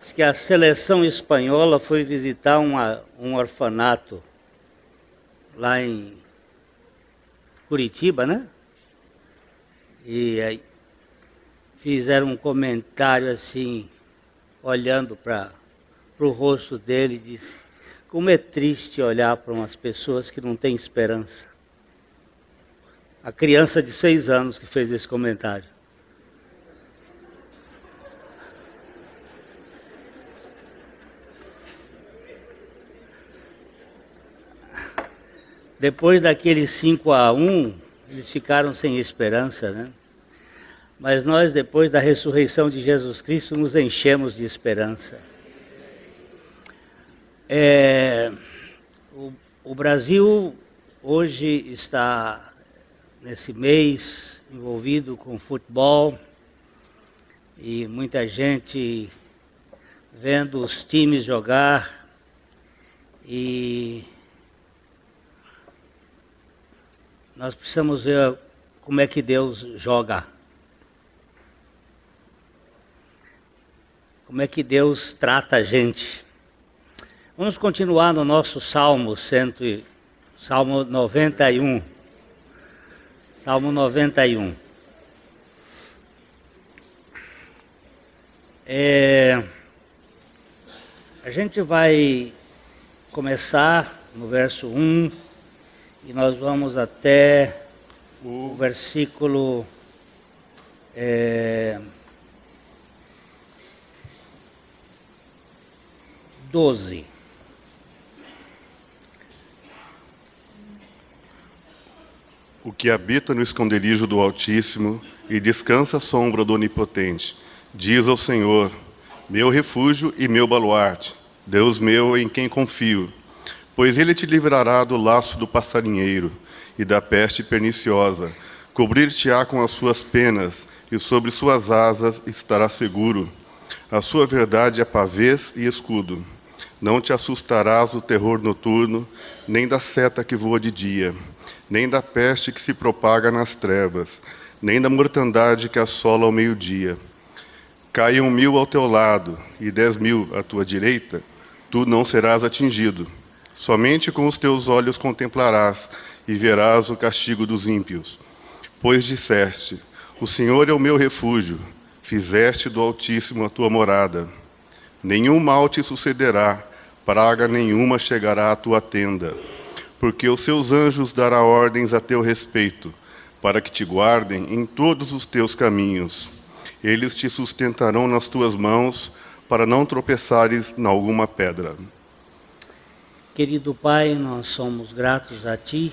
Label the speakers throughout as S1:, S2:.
S1: Diz que a seleção espanhola foi visitar um orfanato lá em Curitiba, né? E aí fizeram um comentário assim, olhando para o rosto dele, disse: como é triste olhar para umas pessoas que não têm esperança. A criança de 6 anos que fez esse comentário. Depois daquele 5-1, eles ficaram sem esperança, né? Mas nós, depois da ressurreição de Jesus Cristo, nos enchemos de esperança. O Brasil hoje está, nesse mês, envolvido com futebol, e muita gente vendo os times jogar, e nós precisamos ver como é que Deus joga. Como é que Deus trata a gente. Vamos continuar no nosso Salmo 91. Salmo 91. A gente vai começar no verso 1 e nós vamos até o versículo 12.
S2: O que habita no esconderijo do Altíssimo e descansa à sombra do Onipotente, diz ao Senhor: meu refúgio e meu baluarte, Deus meu em quem confio. Pois ele te livrará do laço do passarinheiro e da peste perniciosa, cobrir-te-á com as suas penas, e sobre suas asas estará seguro. A sua verdade é pavês e escudo. Não te assustarás do terror noturno, nem da seta que voa de dia, nem da peste que se propaga nas trevas, nem da mortandade que assola ao meio-dia. Caiam 1000 ao teu lado e 10.000 à tua direita, tu não serás atingido. Somente com os teus olhos contemplarás e verás o castigo dos ímpios. Pois disseste: o Senhor é o meu refúgio, fizeste do Altíssimo a tua morada. Nenhum mal te sucederá, praga nenhuma chegará à tua tenda, porque os seus anjos dará ordens a teu respeito, para que te guardem em todos os teus caminhos. Eles te sustentarão nas tuas mãos, para não tropeçares em alguma pedra.
S1: Querido Pai, nós somos gratos a Ti,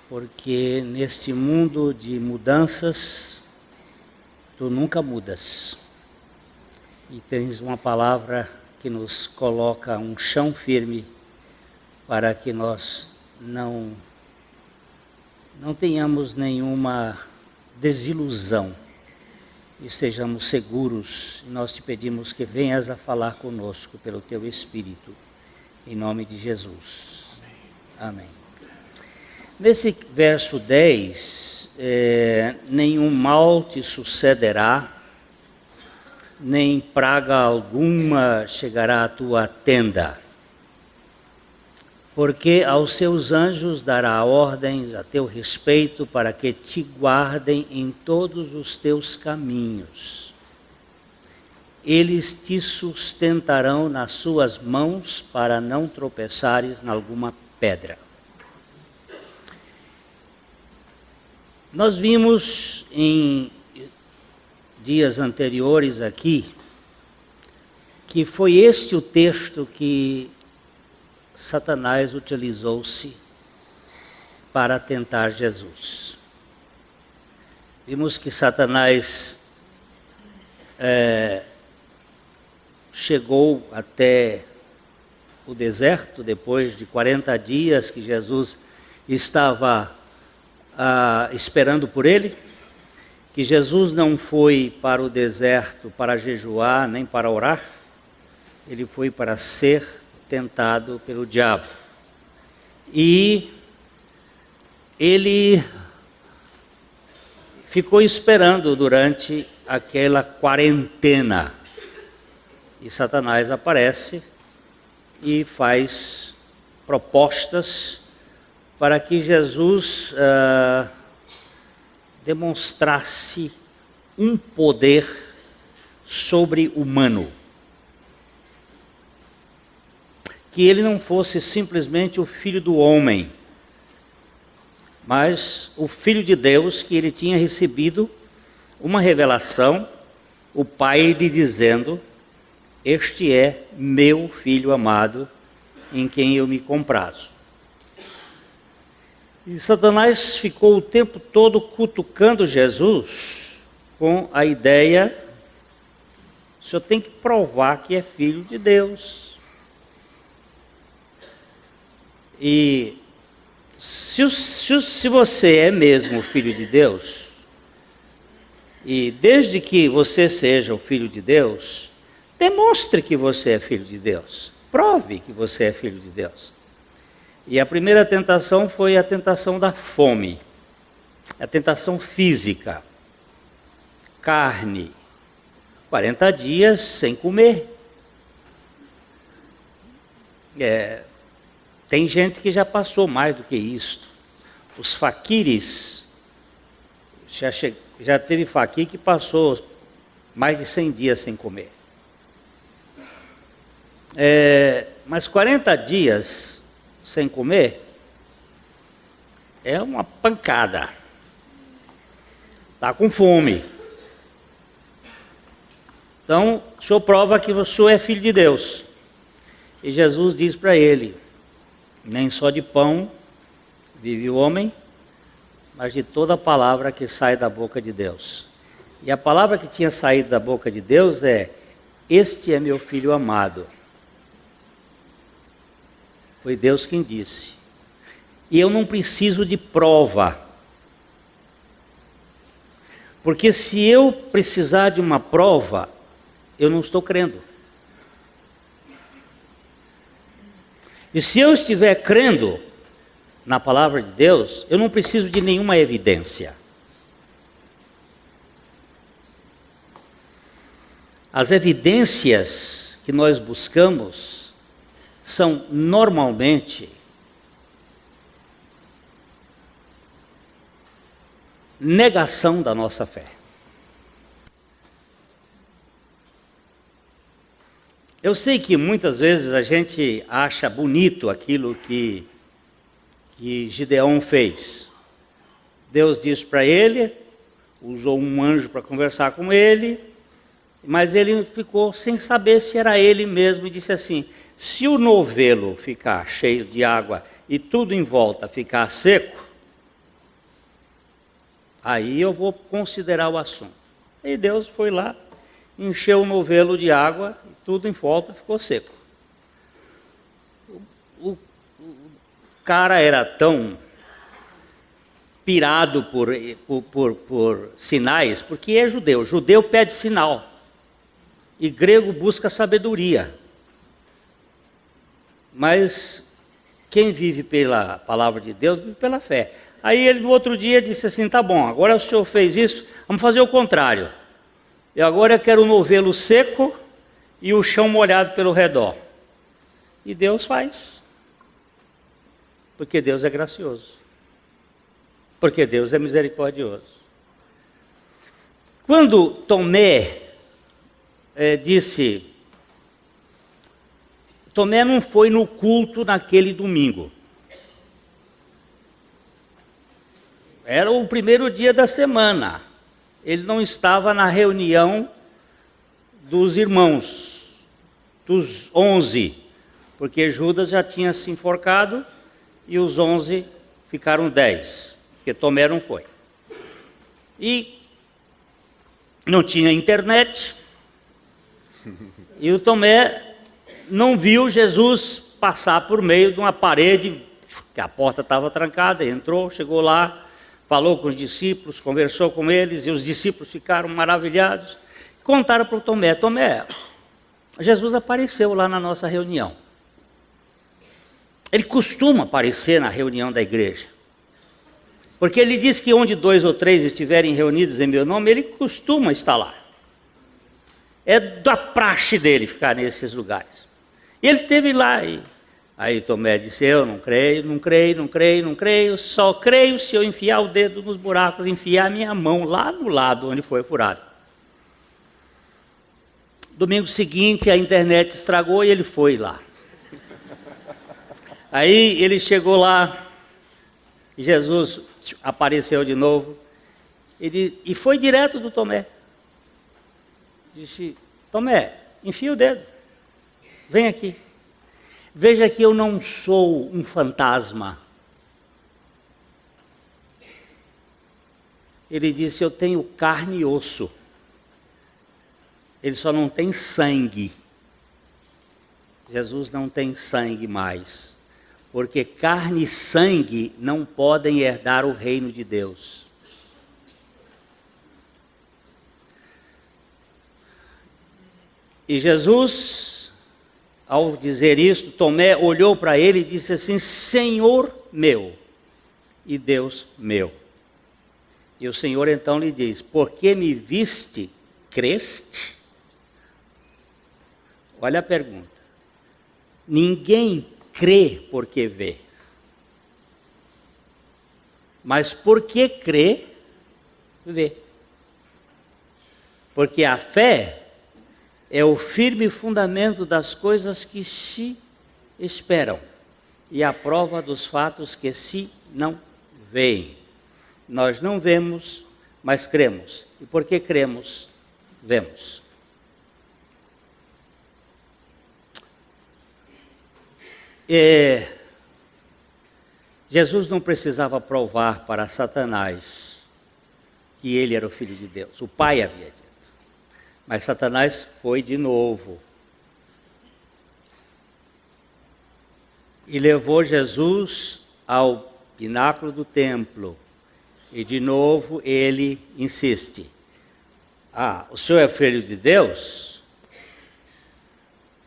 S1: porque neste mundo de mudanças, Tu nunca mudas. E tens uma palavra que nos coloca um chão firme para que nós não tenhamos nenhuma desilusão e sejamos seguros. E nós te pedimos que venhas a falar conosco pelo Teu Espírito, em nome de Jesus. Amém. Nesse verso 10, nenhum mal te sucederá, nem praga alguma chegará à tua tenda, porque aos seus anjos dará ordens a teu respeito para que te guardem em todos os teus caminhos. Eles te sustentarão nas suas mãos para não tropeçares em alguma pedra. Nós vimos em dias anteriores aqui, que foi este o texto que Satanás utilizou-se para tentar Jesus. Vimos que Satanás chegou até o deserto, depois de 40 dias que Jesus estava esperando por ele, que Jesus não foi para o deserto para jejuar, nem para orar, ele foi para ser tentado pelo diabo. E ele ficou esperando durante aquela quarentena. E Satanás aparece e faz propostas para que Jesus demonstrasse um poder sobre-humano. Que ele não fosse simplesmente o filho do homem, mas o filho de Deus, que ele tinha recebido uma revelação, o Pai lhe dizendo: este é meu filho amado, em quem eu me comprazo. E Satanás ficou o tempo todo cutucando Jesus com a ideia: o senhor tem que provar que é filho de Deus. E se você é mesmo filho de Deus, e desde que você seja o filho de Deus, demonstre que você é filho de Deus. Prove que você é filho de Deus. E a primeira tentação foi a tentação da fome, a tentação física, carne, 40 dias sem comer. Tem gente que já passou mais do que isto. Os faquires, já teve faquir que passou mais de 100 dias sem comer. Mas 40 dias sem comer é uma pancada. Está com fome. Então, o senhor prova que o senhor é filho de Deus. E Jesus diz para ele: nem só de pão vive o homem, mas de toda a palavra que sai da boca de Deus. E a palavra que tinha saído da boca de Deus é: este é meu filho amado. Foi Deus quem disse. E eu não preciso de prova. Porque se eu precisar de uma prova, eu não estou crendo. E se eu estiver crendo na palavra de Deus, eu não preciso de nenhuma evidência. As evidências que nós buscamos são normalmente negação da nossa fé. Eu sei que muitas vezes a gente acha bonito aquilo que Gideão fez. Deus disse para ele, usou um anjo para conversar com ele, mas ele ficou sem saber se era ele mesmo e disse assim: se o novelo ficar cheio de água e tudo em volta ficar seco, aí eu vou considerar o assunto. E Deus foi lá, encheu o novelo de água e tudo em volta ficou seco. O cara era tão pirado por sinais, porque é judeu. Judeu pede sinal e grego busca sabedoria. Mas quem vive pela palavra de Deus vive pela fé. Aí ele no outro dia disse assim: tá bom, agora o senhor fez isso, vamos fazer o contrário. E agora eu quero o novelo seco e o chão molhado pelo redor. E Deus faz. Porque Deus é gracioso. Porque Deus é misericordioso. Quando Tomé disse... Tomé não foi no culto naquele domingo. Era o primeiro dia da semana. Ele não estava na reunião dos irmãos, dos 11, porque Judas já tinha se enforcado e os 11 ficaram 10, porque Tomé não foi. E não tinha internet, e o Tomé não viu Jesus passar por meio de uma parede, que a porta estava trancada, entrou, chegou lá, falou com os discípulos, conversou com eles, e os discípulos ficaram maravilhados. Contaram para o Tomé: Tomé, Jesus apareceu lá na nossa reunião. Ele costuma aparecer na reunião da igreja. Porque ele diz que onde 2 ou 3 estiverem reunidos em meu nome, ele costuma estar lá. É da praxe dele ficar nesses lugares. E ele esteve lá. Aí Tomé disse, eu não creio, não creio, não creio, não creio, só creio se eu enfiar o dedo nos buracos, enfiar a minha mão lá no lado onde foi furado. Domingo seguinte a internet estragou e ele foi lá. Aí ele chegou lá, Jesus apareceu de novo, e foi direto do Tomé. Disse, Tomé, enfia o dedo, vem aqui. Veja que eu não sou um fantasma. Ele disse, eu tenho carne e osso. Ele só não tem sangue. Jesus não tem sangue mais. Porque carne e sangue não podem herdar o reino de Deus. E Jesus, ao dizer isso, Tomé olhou para ele e disse assim, Senhor meu e Deus meu. E o Senhor então lhe diz, porque me viste, creste? Olha a pergunta. Ninguém crê porque vê. Mas porque crê, vê. Porque a fé é o firme fundamento das coisas que se esperam e a prova dos fatos que se não veem. Nós não vemos, mas cremos. E porque cremos, vemos. Jesus não precisava provar para Satanás que ele era o Filho de Deus. O Pai havia dito. Mas Satanás foi de novo. E levou Jesus ao pináculo do templo. E de novo ele insiste. Ah, o senhor é filho de Deus?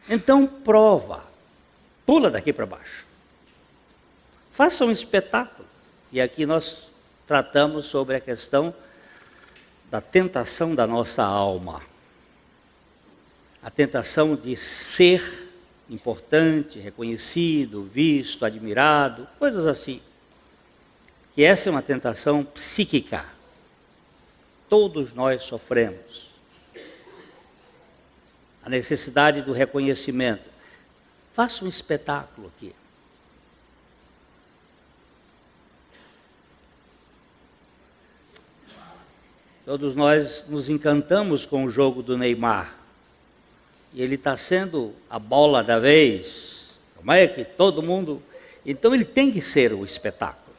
S1: Então prova. Pula daqui para baixo. Faça um espetáculo. E aqui nós tratamos sobre a questão da tentação da nossa alma. A tentação de ser importante, reconhecido, visto, admirado, coisas assim. Que essa é uma tentação psíquica. Todos nós sofremos. A necessidade do reconhecimento. Faça um espetáculo aqui. Todos nós nos encantamos com o jogo do Neymar. E ele está sendo a bola da vez. Como é que todo mundo... Então ele tem que ser o espetáculo.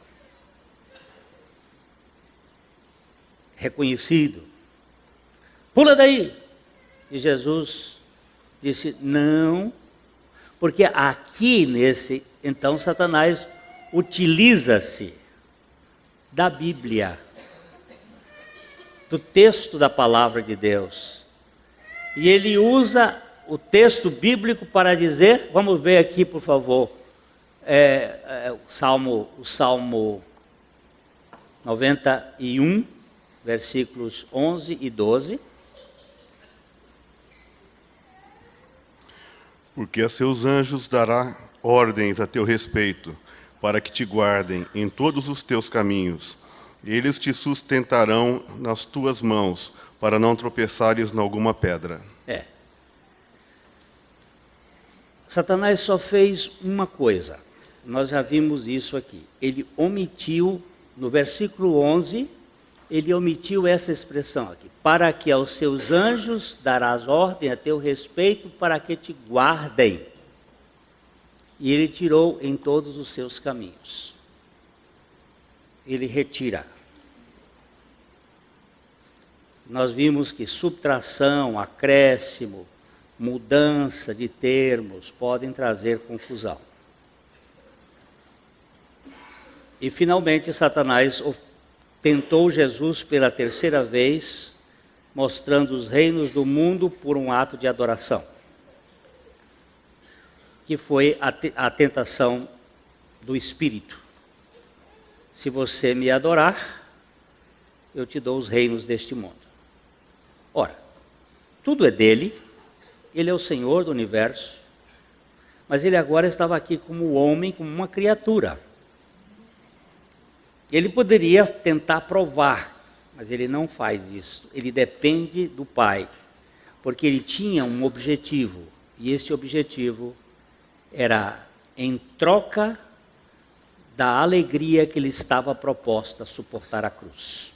S1: Reconhecido. Pula daí. E Jesus disse, não, porque aqui nesse... Então Satanás utiliza-se da Bíblia, do texto da palavra de Deus. E ele usa o texto bíblico para dizer, vamos ver aqui por favor, o Salmo 91, versículos 11 e 12.
S2: Porque a seus anjos dará ordens a teu respeito, para que te guardem em todos os teus caminhos. Eles te sustentarão nas tuas mãos, para não tropeçares em alguma pedra.
S1: Satanás só fez uma coisa. Nós já vimos isso aqui. Ele omitiu, no versículo 11, ele omitiu essa expressão aqui. Para que aos seus anjos darás ordem a teu respeito, para que te guardem. E ele tirou em todos os seus caminhos. Ele retira. Nós vimos que subtração, acréscimo, mudança de termos podem trazer confusão. E finalmente Satanás tentou Jesus pela terceira vez, mostrando os reinos do mundo por um ato de adoração, que foi a tentação do Espírito. Se você me adorar, eu te dou os reinos deste mundo. Ora, tudo é dele, ele é o Senhor do universo, mas ele agora estava aqui como homem, como uma criatura. Ele poderia tentar provar, mas ele não faz isso. Ele depende do Pai, porque ele tinha um objetivo, e esse objetivo era em troca da alegria que lhe estava proposta suportar a cruz.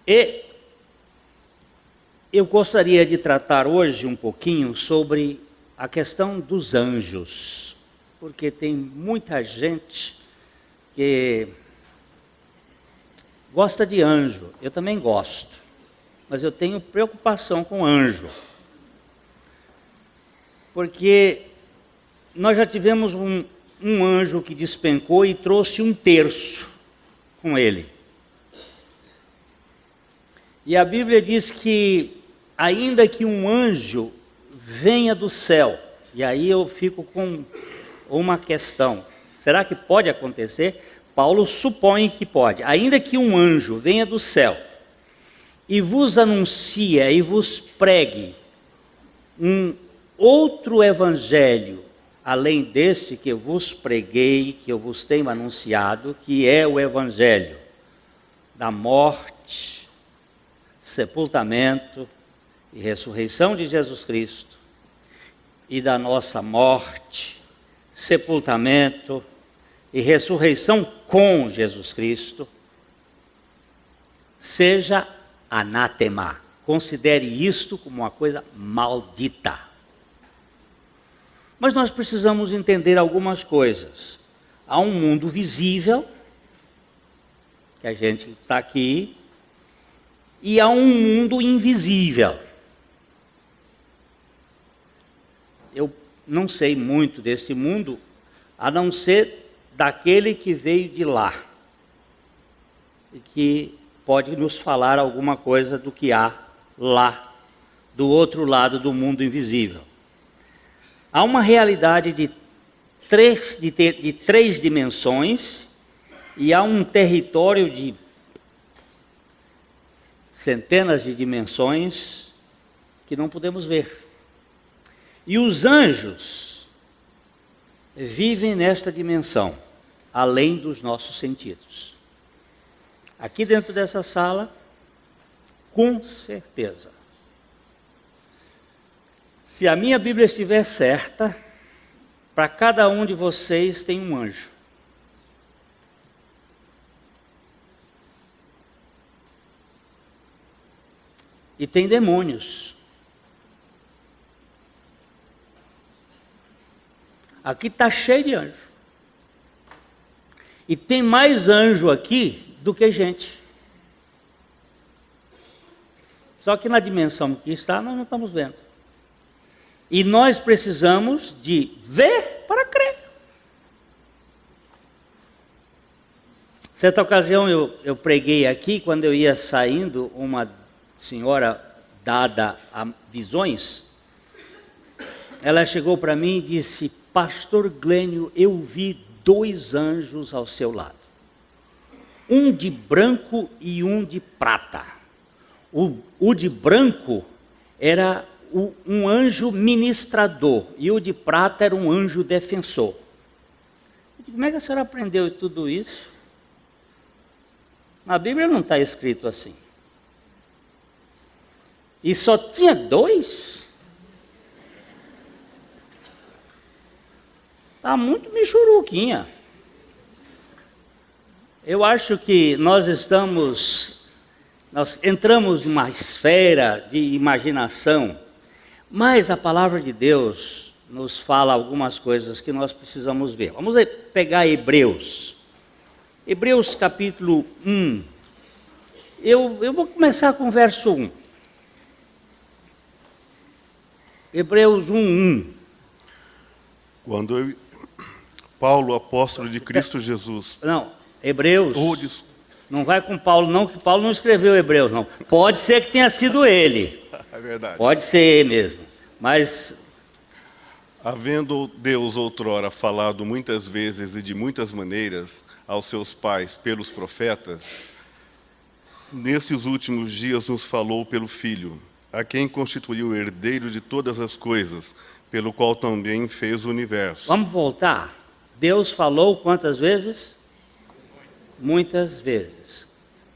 S1: E eu gostaria de tratar hoje um pouquinho sobre a questão dos anjos, porque tem muita gente que gosta de anjo. Eu também gosto, mas eu tenho preocupação com anjo, porque nós já tivemos um anjo que despencou e trouxe um terço com ele. E a Bíblia diz que ainda que um anjo venha do céu, e aí eu fico com uma questão, será que pode acontecer? Paulo supõe que pode. Ainda que um anjo venha do céu e vos anuncie e vos pregue um outro evangelho, além desse que eu vos preguei, que eu vos tenho anunciado, que é o evangelho da morte, sepultamento e ressurreição de Jesus Cristo, e da nossa morte, sepultamento e ressurreição com Jesus Cristo, seja anátema. Considere isto como uma coisa maldita. Mas nós precisamos entender algumas coisas. Há um mundo visível, que a gente está aqui, e há um mundo invisível. Eu não sei muito desse mundo, a não ser daquele que veio de lá, e que pode nos falar alguma coisa do que há lá, do outro lado do mundo invisível. Há uma realidade de três dimensões, e há um território de centenas de dimensões que não podemos ver. E os anjos vivem nesta dimensão, além dos nossos sentidos. Aqui dentro dessa sala, com certeza. Se a minha Bíblia estiver certa, para cada um de vocês tem um anjo. E tem demônios. Aqui está cheio de anjo. E tem mais anjo aqui do que gente. Só que na dimensão que está, nós não estamos vendo. E nós precisamos de ver para crer. Certa ocasião eu preguei aqui, quando eu ia saindo, uma senhora dada a visões, ela chegou para mim e disse: Pastor Glênio, eu vi 2 anjos ao seu lado. Um de branco e um de prata. O de branco era um anjo ministrador, e o de prata era um anjo defensor. Eu digo, como é que a senhora aprendeu tudo isso? Na Bíblia não está escrito assim. E só tinha 2? Está muito michuruquinha. Eu acho que nós entramos numa esfera de imaginação, mas a palavra de Deus nos fala algumas coisas que nós precisamos ver. Vamos pegar Hebreus. Hebreus capítulo 1. Eu vou começar com o verso 1. Hebreus 1:1.
S2: Quando Paulo, apóstolo de Cristo Jesus.
S1: Não, Hebreus. Não vai com Paulo não, que Paulo não escreveu Hebreus não. Pode ser que tenha sido ele.
S2: É verdade.
S1: Pode ser ele mesmo. Mas
S2: havendo Deus outrora falado muitas vezes e de muitas maneiras aos seus pais pelos profetas, nestes últimos dias nos falou pelo Filho, a quem constituiu o herdeiro de todas as coisas, pelo qual também fez o universo.
S1: Vamos voltar. Deus falou quantas vezes? Muitas vezes.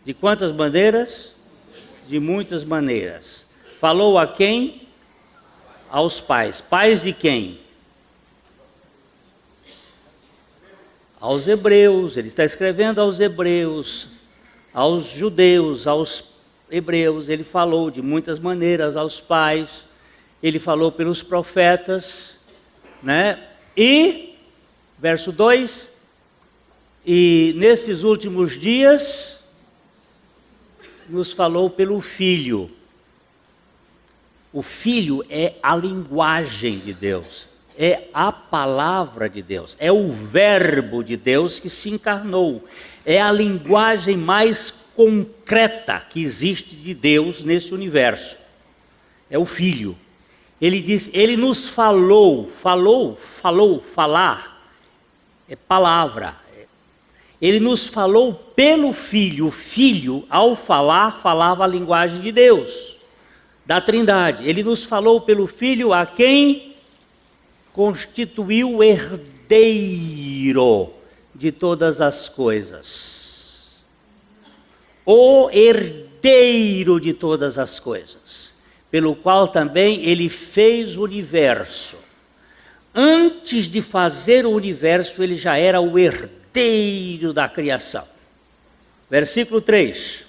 S1: De quantas maneiras? De muitas maneiras. Falou a quem? Aos pais. Pais de quem? Aos hebreus. Ele está escrevendo aos hebreus, aos judeus, aos hebreus. Ele falou de muitas maneiras aos pais. Ele falou pelos profetas, né? E, verso 2, e nesses últimos dias, nos falou pelo Filho. O Filho é a linguagem de Deus, é a palavra de Deus, é o verbo de Deus que se encarnou, é a linguagem mais concreta que existe de Deus nesse universo, é o Filho. Ele diz, ele nos falou, falar, é palavra. Ele nos falou pelo Filho. O Filho, ao falar, falava a linguagem de Deus, da Trindade. Ele nos falou pelo Filho, a quem constituiu o herdeiro de todas as coisas. O herdeiro de todas as coisas, pelo qual também ele fez o universo. Antes de fazer o universo, ele já era o herdeiro da criação. Versículo 3.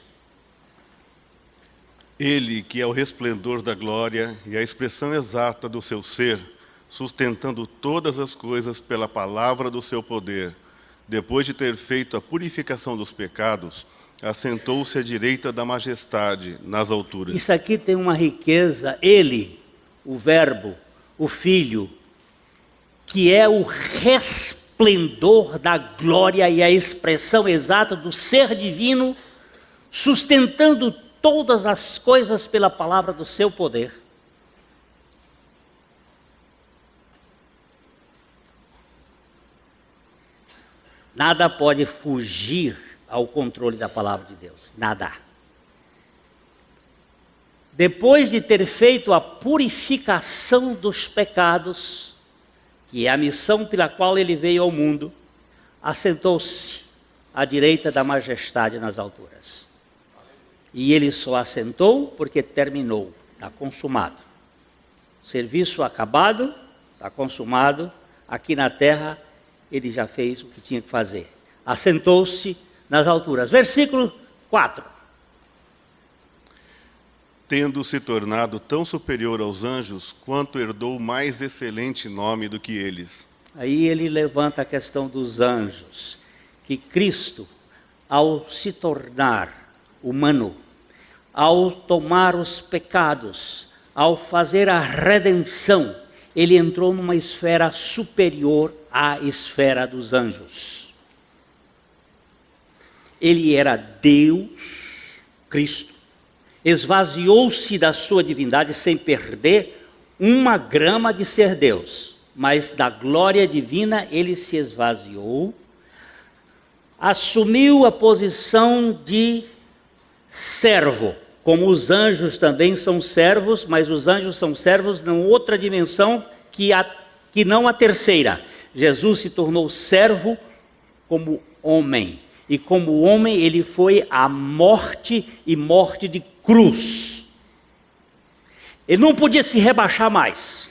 S2: Ele, que é o resplendor da glória e a expressão exata do seu ser, sustentando todas as coisas pela palavra do seu poder, depois de ter feito a purificação dos pecados, assentou-se à direita da majestade nas alturas.
S1: Isso aqui tem uma riqueza. Ele, o Verbo, o Filho, que é o resplendor da glória e a expressão exata do ser divino, sustentando todas as coisas pela palavra do seu poder. Nada pode fugir ao controle da palavra de Deus, nada. Depois de ter feito a purificação dos pecados, que é a missão pela qual ele veio ao mundo, assentou-se à direita da majestade nas alturas. E ele só assentou porque terminou, está consumado. Serviço acabado, está consumado. Aqui na terra, ele já fez o que tinha que fazer. Assentou-se nas alturas. Versículo 4.
S2: Tendo se tornado tão superior aos anjos, quanto herdou mais excelente nome do que eles.
S1: Aí ele levanta a questão dos anjos, que Cristo, ao se tornar humano, ao tomar os pecados, ao fazer a redenção, ele entrou numa esfera superior à esfera dos anjos. Ele era Deus, Cristo, esvaziou-se da sua divindade sem perder uma grama de ser Deus, mas da glória divina ele se esvaziou, assumiu a posição de servo, como os anjos também são servos, mas os anjos são servos em outra dimensão que não a terceira. Jesus se tornou servo como homem. E como homem ele foi à morte e morte de cruz. Ele não podia se rebaixar mais.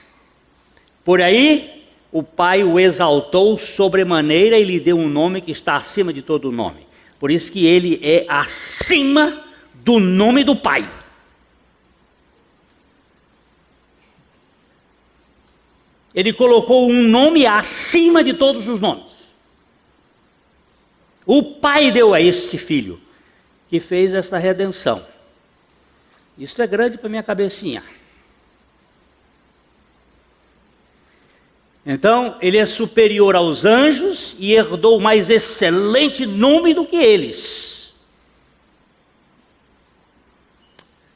S1: Por aí o Pai o exaltou sobremaneira e lhe deu um nome que está acima de todo nome. Por isso que ele é acima do nome do Pai. Ele colocou um nome acima de todos os nomes. O Pai deu a este Filho, que fez essa redenção. Isso é grande para minha cabecinha. Então, ele é superior aos anjos e herdou o mais excelente nome do que eles.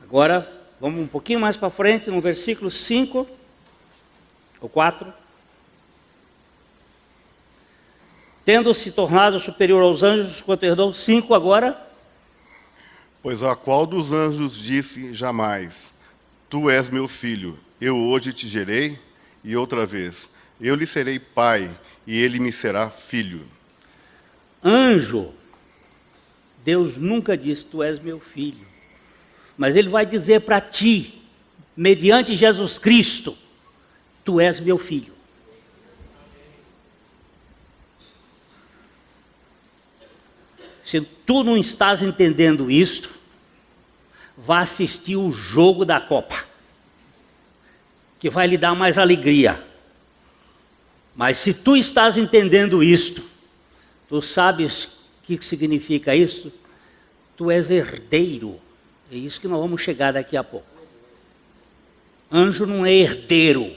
S1: Agora, vamos um pouquinho mais para frente, no versículo 5 ou 4. Tendo se tornado superior aos anjos, quanto herdou 5 agora,
S2: Pois a qual dos anjos disse jamais: Tu és meu filho, eu hoje te gerei? E outra vez: Eu lhe serei pai, e ele me será filho.
S1: Anjo, Deus nunca disse: Tu és meu filho. Mas Ele vai dizer para ti, mediante Jesus Cristo: Tu és meu filho. Se tu não estás entendendo isto, vá assistir o jogo da Copa, que vai lhe dar mais alegria. Mas se tu estás entendendo isto, tu sabes o que significa isso? Tu és herdeiro. É isso que nós vamos chegar daqui a pouco. Anjo não é herdeiro.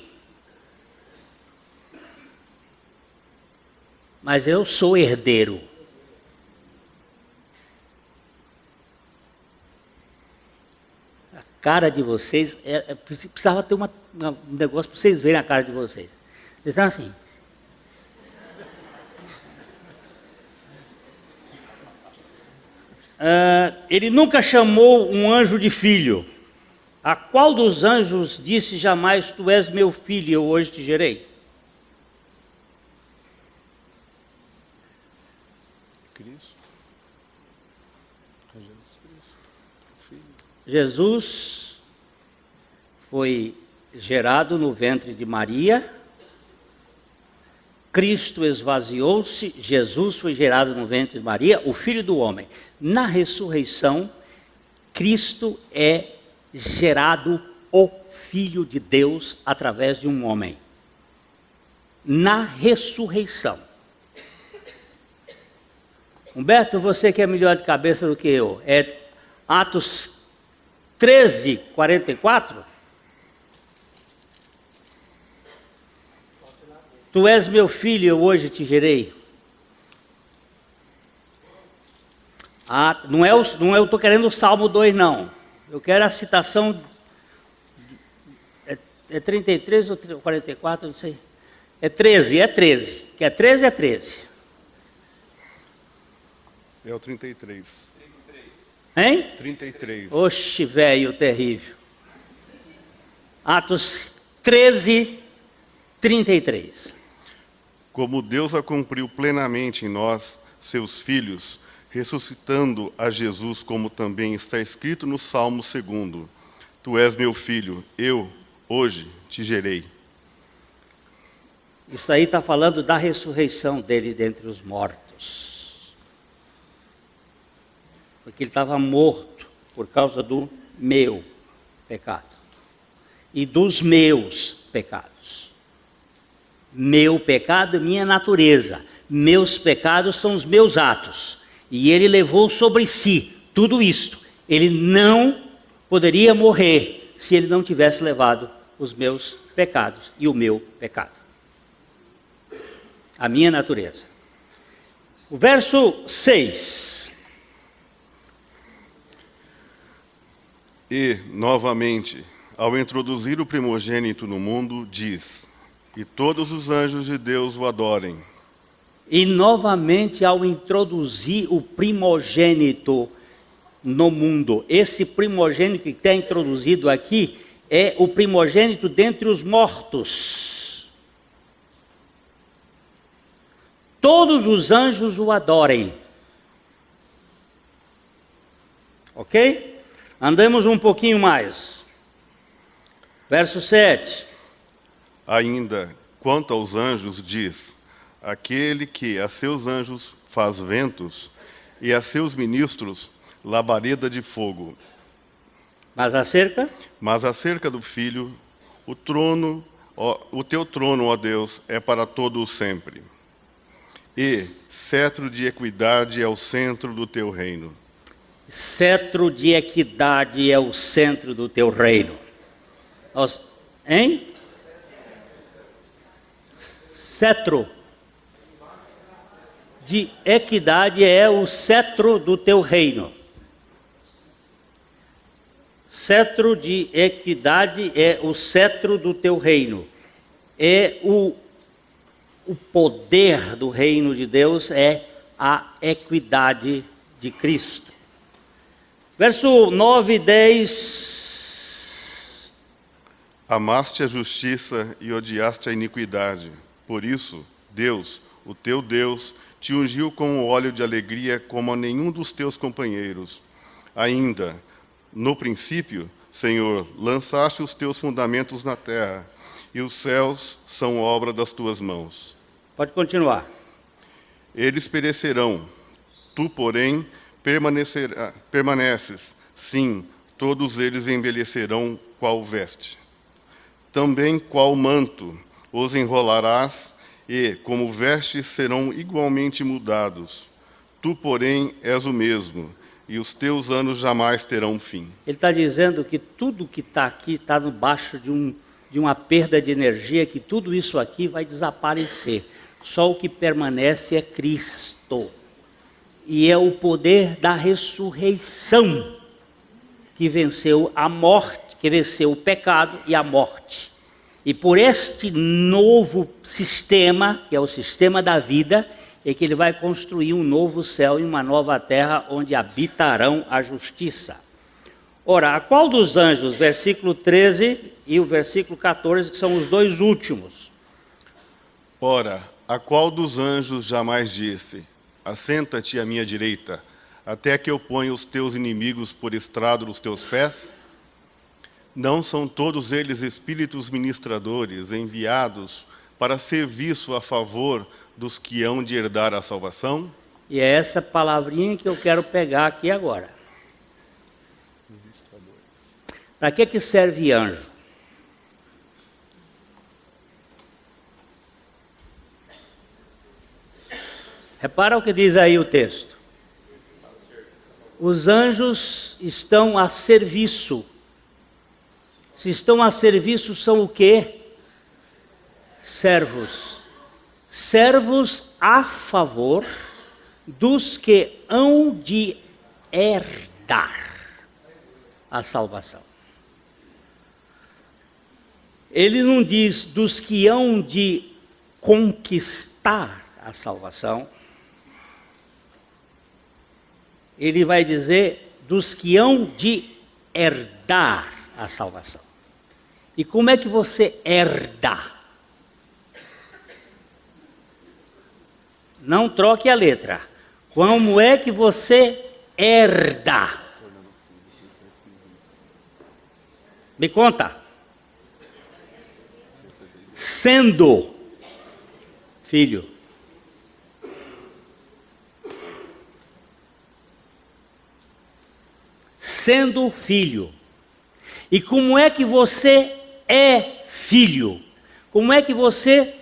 S1: Mas eu sou herdeiro. A cara de vocês, precisava ter um negócio para vocês verem a cara de vocês. Vocês estão assim. Ele nunca chamou um anjo de filho. A qual dos anjos disse jamais: Tu és meu filho, eu hoje te gerei?
S2: Cristo. Jesus Cristo, Filho.
S1: Jesus foi gerado no ventre de Maria. Cristo esvaziou-se, Jesus foi gerado no ventre de Maria, o Filho do Homem. Na ressurreição, Cristo é gerado o Filho de Deus através de um homem. Na ressurreição. Humberto, você que é melhor de cabeça do que eu, é Atos 13, 44? Tu és meu filho, eu hoje te gerei. Não eu estou querendo o Salmo 2, não. Eu quero a citação. É 33 ou 44, não sei. É 13. Que é 13, é 13.
S2: É o 33.
S1: Hein?
S2: 33.
S1: Oxe, velho terrível. Atos 13, 33.
S2: Como Deus a cumpriu plenamente em nós, seus filhos, ressuscitando a Jesus, como também está escrito no Salmo 2: Tu és meu filho, eu hoje te gerei.
S1: Isso aí está falando da ressurreição dele dentre os mortos. Porque ele estava morto por causa do meu pecado e dos meus pecados. Meu pecado, minha natureza. Meus pecados são os meus atos. E ele levou sobre si tudo isto. Ele não poderia morrer se ele não tivesse levado os meus pecados e o meu pecado. A minha natureza. O verso 6.
S2: E, novamente, ao introduzir o primogênito no mundo, diz: E todos os anjos de Deus o adorem.
S1: E novamente, ao introduzir o primogênito no mundo, esse primogênito que está introduzido aqui é o primogênito dentre os mortos. Todos os anjos o adorem. Ok? Andamos um pouquinho mais. Verso 7.
S2: Ainda, quanto aos anjos, diz: Aquele que a seus anjos faz ventos e a seus ministros labareda de fogo.
S1: Mas acerca
S2: do Filho, o teu trono, ó Deus, é para todo o sempre. E cetro de equidade é o centro do teu reino.
S1: Cetro de equidade é o centro do teu reino. Hein? Cetro de equidade é o cetro do teu reino. Cetro de equidade é o cetro do teu reino. É o poder do reino de Deus, é a equidade de Cristo. Verso 9 e 10.
S2: Amaste a justiça e odiaste a iniquidade. Por isso, Deus, o teu Deus, te ungiu com o óleo de alegria como a nenhum dos teus companheiros. Ainda, no princípio, Senhor, lançaste os teus fundamentos na terra, e os céus são obra das tuas mãos.
S1: Pode continuar.
S2: Eles perecerão, tu, porém, permaneces. Sim, todos eles envelhecerão qual veste. Também qual manto os enrolarás, e, como vestes, serão igualmente mudados. Tu, porém, és o mesmo, e os teus anos jamais terão fim.
S1: Ele está dizendo que tudo que está aqui está debaixo de uma perda de energia, que tudo isso aqui vai desaparecer. Só o que permanece é Cristo. E é o poder da ressurreição que venceu a morte, que venceu o pecado e a morte. E por este novo sistema, que é o sistema da vida, é que ele vai construir um novo céu e uma nova terra onde habitarão a justiça. Ora, a qual dos anjos, versículo 13 e o versículo 14, que são os dois últimos.
S2: Ora, a qual dos anjos jamais disse: assenta-te à minha direita, até que eu ponha os teus inimigos por estrado dos teus pés? Não são todos eles espíritos ministradores, enviados para serviço a favor dos que hão de herdar a salvação?
S1: E é essa palavrinha que eu quero pegar aqui agora. Para que serve anjo? Repara o que diz aí o texto. Os anjos estão a serviço. Se estão a serviço, são o quê? Servos. Servos a favor dos que hão de herdar a salvação. Ele não diz dos que hão de conquistar a salvação. Ele vai dizer dos que hão de herdar a salvação. E como é que você herda? Não troque a letra. Como é que você herda? Me conta. Sendo filho. Sendo filho. E como é que você é filho? Como é que você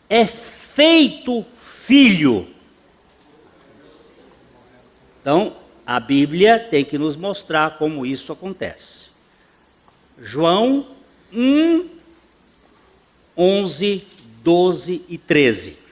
S1: é feito filho? Então, a Bíblia tem que nos mostrar como isso acontece. João 1, 11, 12 e 13.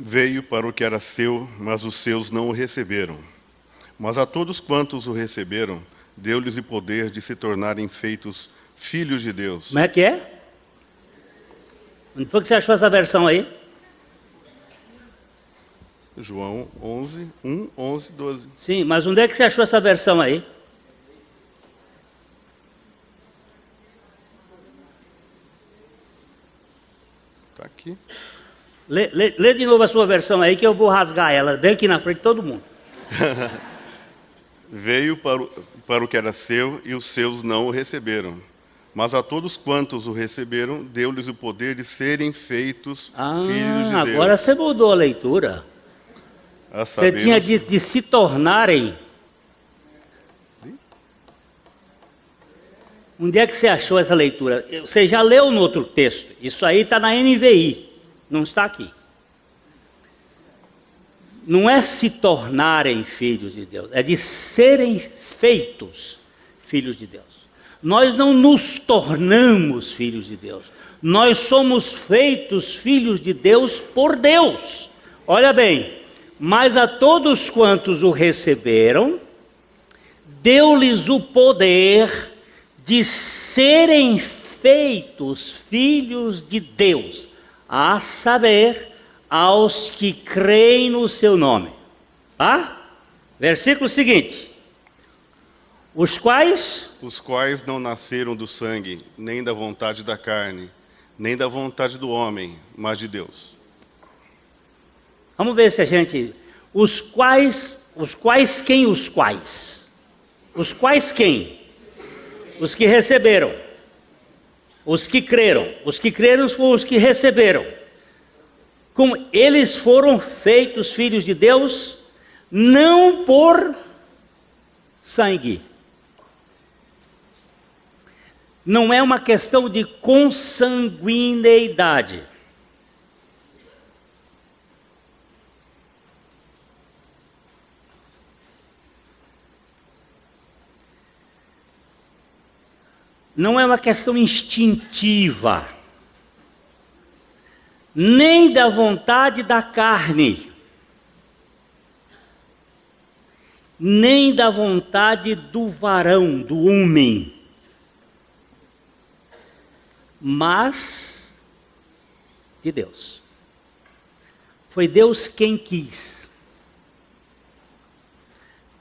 S2: Veio para o que era seu, mas os seus não o receberam. Mas a todos quantos o receberam, deu-lhes o poder de se tornarem feitos filhos de Deus.
S1: Como é que é? Onde foi que você achou essa versão aí?
S2: João 11, 1, 11, 12.
S1: Sim, mas onde é que você achou essa versão aí?
S2: Está aqui.
S1: Lê de novo a sua versão aí que eu vou rasgar ela bem aqui na frente de todo mundo.
S2: Veio para o que era seu e os seus não o receberam. Mas a todos quantos o receberam, deu-lhes o poder de serem feitos filhos de Deus.
S1: Agora você mudou a leitura. Você tinha de se tornarem. Onde é que você achou essa leitura? Você já leu no outro texto. Isso aí está na NVI. Não está aqui. Não é se tornarem filhos de Deus, é de serem feitos filhos de Deus. Nós não nos tornamos filhos de Deus, nós somos feitos filhos de Deus por Deus. Olha bem, mas a todos quantos o receberam, deu-lhes o poder de serem feitos filhos de Deus, a saber, aos que creem no seu nome. Tá? Versículo seguinte. Os quais
S2: não nasceram do sangue, nem da vontade da carne, nem da vontade do homem, mas de Deus.
S1: Vamos ver se a gente... Os quais quem? Os quais quem? Os que receberam. Os que creram. Os que creram foram os que receberam. Como eles foram feitos filhos de Deus, não por sangue. Não é uma questão de consanguineidade. Não é uma questão instintiva, nem da vontade da carne, nem da vontade do varão, do homem, mas de Deus. Foi Deus quem quis.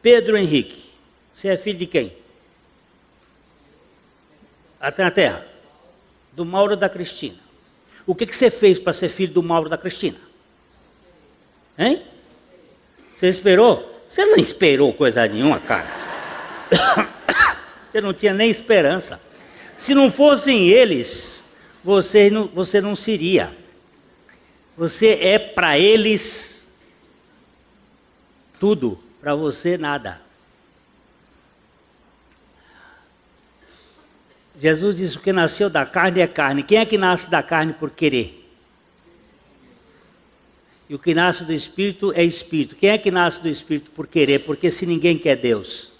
S1: Pedro Henrique, você é filho de quem? Até na terra? Do Mauro da Cristina. O que você fez para ser filho do Mauro da Cristina? Hein? Você esperou? Você não esperou coisa nenhuma, cara. Você não tinha nem esperança. Se não fossem eles, você não seria. Você é para eles tudo, para você nada. Jesus disse: o que nasceu da carne é carne. Quem é que nasce da carne por querer? E o que nasce do Espírito é Espírito. Quem é que nasce do Espírito por querer? Porque se ninguém quer Deus,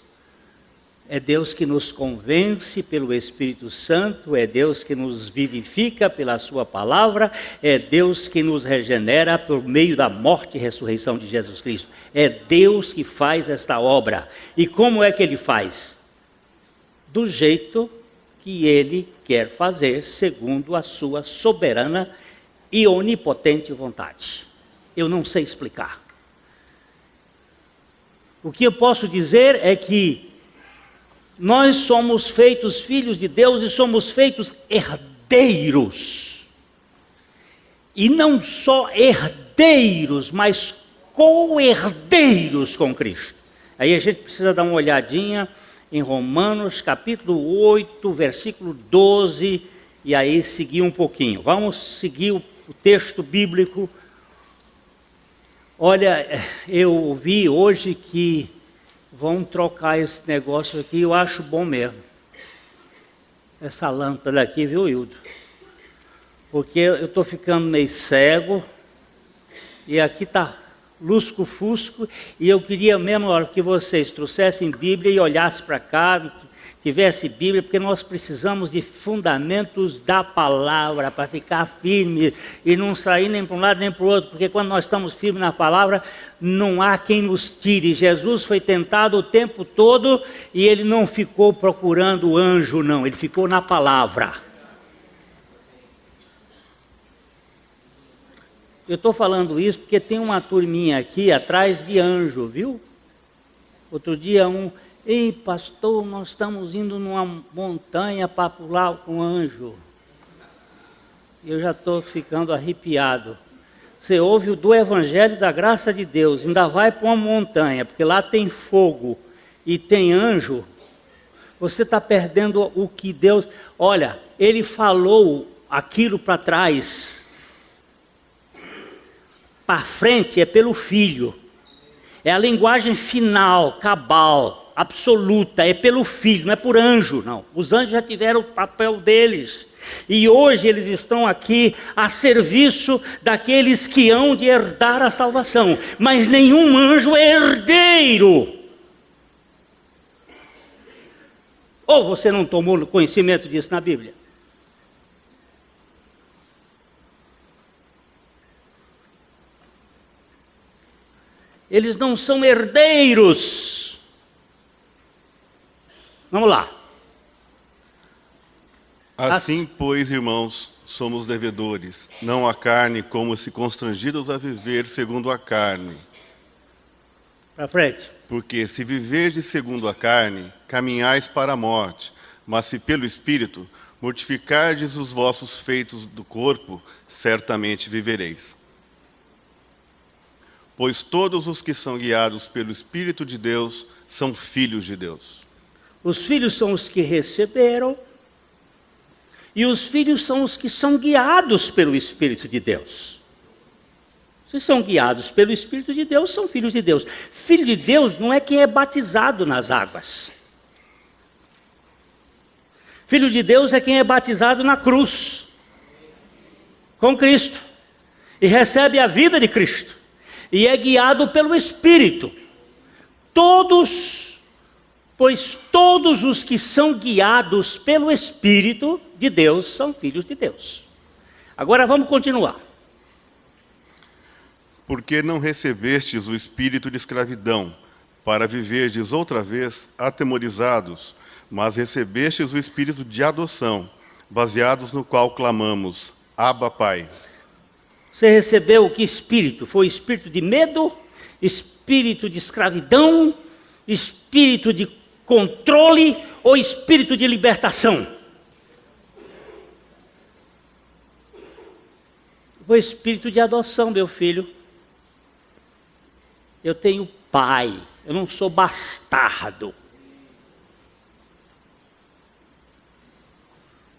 S1: é Deus que nos convence pelo Espírito Santo, é Deus que nos vivifica pela sua palavra, é Deus que nos regenera por meio da morte e ressurreição de Jesus Cristo. É Deus que faz esta obra. E como é que Ele faz? Do jeito que Ele quer fazer, segundo a sua soberana e onipotente vontade. Eu não sei explicar. O que eu posso dizer é que nós somos feitos filhos de Deus e somos feitos herdeiros. E não só herdeiros, mas co-herdeiros com Cristo. Aí a gente precisa dar uma olhadinha em Romanos capítulo 8, versículo 12, e aí seguir um pouquinho. Vamos seguir o texto bíblico. Olha, eu vi hoje que vão trocar esse negócio aqui, eu acho bom mesmo. Essa lâmpada aqui, viu, Hildo? Porque eu estou ficando meio cego, e aqui está lusco-fusco, e eu queria mesmo que vocês trouxessem Bíblia e olhassem para cá, tivesse Bíblia, porque nós precisamos de fundamentos da palavra para ficar firme e não sair nem para um lado nem para o outro, porque quando nós estamos firmes na palavra, não há quem nos tire. Jesus foi tentado o tempo todo e ele não ficou procurando anjo, não, ele ficou na palavra. Eu estou falando isso porque tem uma turminha aqui atrás de anjo, viu? Outro dia ei pastor, nós estamos indo numa montanha para pular com anjo. Eu já estou ficando arrepiado. Você ouve do Evangelho da Graça de Deus, ainda vai para uma montanha, porque lá tem fogo e tem anjo. Você está perdendo o que Deus... Olha, Ele falou aquilo para trás. Para frente é pelo Filho. É a linguagem final, cabal, absoluta, é pelo Filho, não é por anjo, não. Os anjos já tiveram o papel deles. E hoje eles estão aqui a serviço daqueles que hão de herdar a salvação. Mas nenhum anjo é herdeiro. Ou você não tomou conhecimento disso na Bíblia? Eles não são herdeiros. Vamos lá.
S2: Assim, pois, irmãos, somos devedores, não à carne, como se constrangidos a viver segundo a carne.
S1: Para frente.
S2: Porque se viverdes segundo a carne, caminhais para a morte, mas se pelo Espírito mortificardes os vossos feitos do corpo, certamente vivereis. Pois todos os que são guiados pelo Espírito de Deus são filhos de Deus.
S1: Os filhos são os que receberam, e os filhos são os que são guiados pelo Espírito de Deus. Se são guiados pelo Espírito de Deus, são filhos de Deus. Filho de Deus não é quem é batizado nas águas. Filho de Deus é quem é batizado na cruz, com Cristo, e recebe a vida de Cristo, e é guiado pelo Espírito. Pois todos os que são guiados pelo Espírito de Deus são filhos de Deus. Agora vamos continuar.
S2: Porque não recebestes o espírito de escravidão, para viverdes outra vez atemorizados, mas recebestes o espírito de adoção, baseados no qual clamamos, Abba, Pai.
S1: Você recebeu que espírito? Foi espírito de medo, espírito de escravidão, espírito de controle ou espírito de libertação? Foi espírito de adoção, meu filho. Eu tenho pai, eu não sou bastardo.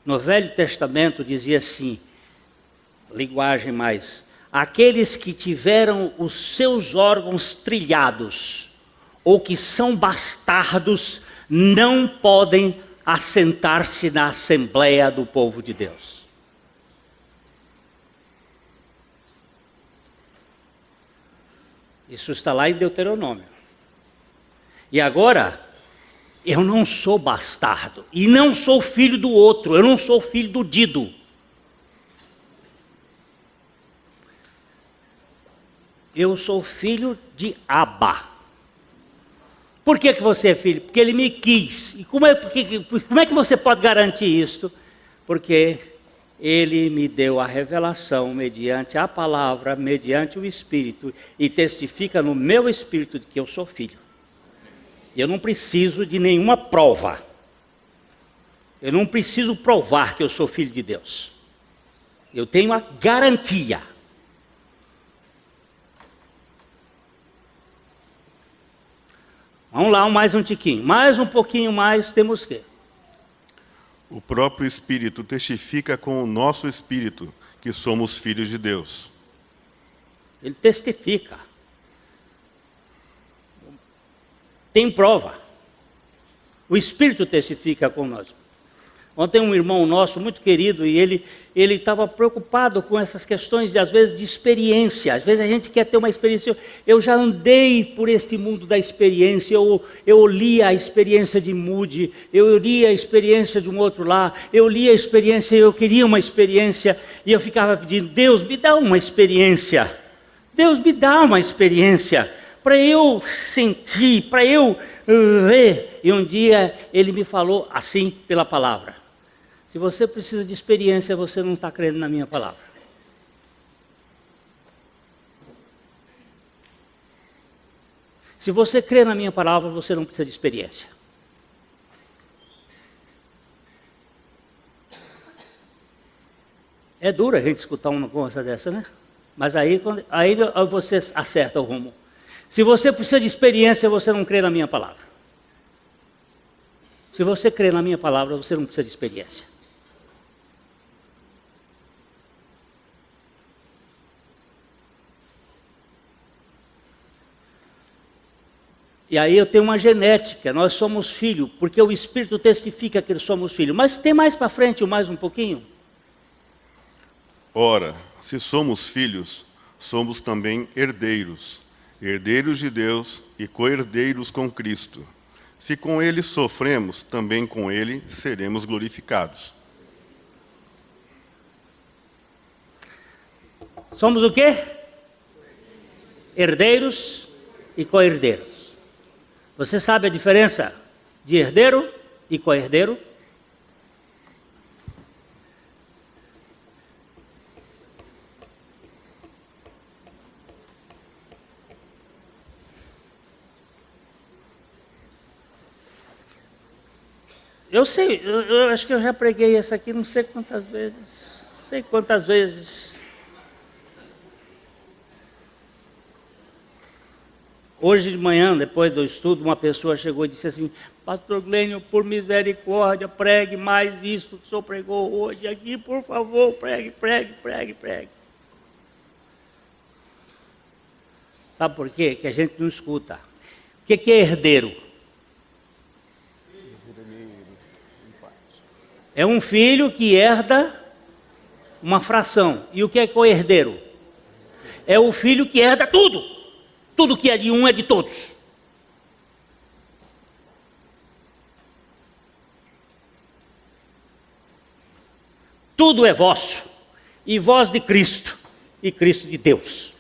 S1: No Velho Testamento dizia assim, linguagem mais, aqueles que tiveram os seus órgãos trilhados, ou que são bastardos, não podem assentar-se na Assembleia do povo de Deus. Isso está lá em Deuteronômio. E agora, eu não sou bastardo, e não sou filho do outro, eu não sou filho do Dido. Eu sou filho de Abba. Por que você é filho? Porque ele me quis. E como é que você pode garantir isso? Porque ele me deu a revelação mediante a palavra, mediante o Espírito, e testifica no meu espírito de que eu sou filho. Eu não preciso de nenhuma prova. Eu não preciso provar que eu sou filho de Deus. Eu tenho a garantia. Vamos lá, mais um tiquinho. Mais um pouquinho mais, temos que.
S2: O próprio Espírito testifica com o nosso espírito que somos filhos de Deus.
S1: Ele testifica. Tem prova. O Espírito testifica conosco. Ontem um irmão nosso, muito querido, e ele estava preocupado com essas questões, às vezes, de experiência. Às vezes a gente quer ter uma experiência. Eu já andei por este mundo da experiência, eu li a experiência de Moody, eu li a experiência de um outro lá, eu li a experiência, eu queria uma experiência, e eu ficava pedindo, Deus, me dá uma experiência. Deus, me dá uma experiência, para eu sentir, para eu ver. E um dia ele me falou assim, pela palavra. Se você precisa de experiência, você não está crendo na minha palavra. Se você crê na minha palavra, você não precisa de experiência. É duro a gente escutar uma coisa dessa, né? Mas aí você acerta o rumo. Se você precisa de experiência, você não crê na minha palavra. Se você crê na minha palavra, você não precisa de experiência. E aí eu tenho uma genética, nós somos filhos, porque o Espírito testifica que somos filhos. Mas tem mais para frente, mais um pouquinho?
S2: Ora, se somos filhos, somos também herdeiros, herdeiros de Deus e co-herdeiros com Cristo. Se com Ele sofremos, também com Ele seremos glorificados.
S1: Somos o quê? Herdeiros e co-herdeiros. Você sabe a diferença de herdeiro e co-herdeiro? Eu sei, eu acho que eu já preguei essa aqui não sei quantas vezes. Não sei quantas vezes. Hoje de manhã, depois do estudo, uma pessoa chegou e disse assim: Pastor Glênio, por misericórdia, pregue mais isso que o senhor pregou hoje aqui, por favor, pregue. Sabe por quê? Que a gente não escuta. O que é herdeiro? É um filho que herda uma fração. E o que é co-herdeiro? É o filho que herda tudo. Tudo que é de um é de todos. Tudo é vosso, e vós de Cristo, e Cristo de Deus.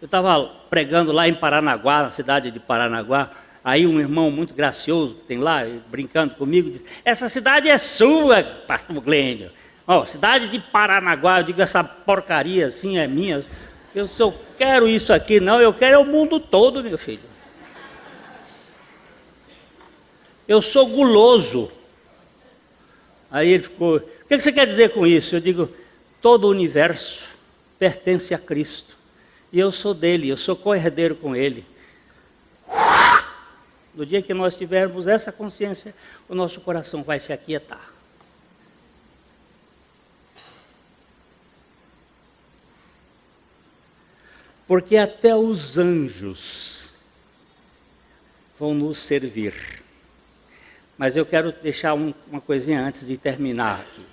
S1: Eu estava pregando lá em Paranaguá, na cidade de Paranaguá, aí um irmão muito gracioso que tem lá, brincando comigo, disse: essa cidade é sua, pastor Glênio. Cidade de Paranaguá, eu digo, essa porcaria assim é minha. Eu só quero isso aqui, não, eu quero o mundo todo, meu filho. Eu sou guloso. Aí ele ficou: o que você quer dizer com isso? Eu digo: todo o universo pertence a Cristo. E eu sou dele, eu sou co-herdeiro com ele. No dia que nós tivermos essa consciência, o nosso coração vai se aquietar. Porque até os anjos vão nos servir. Mas eu quero deixar uma coisinha antes de terminar aqui.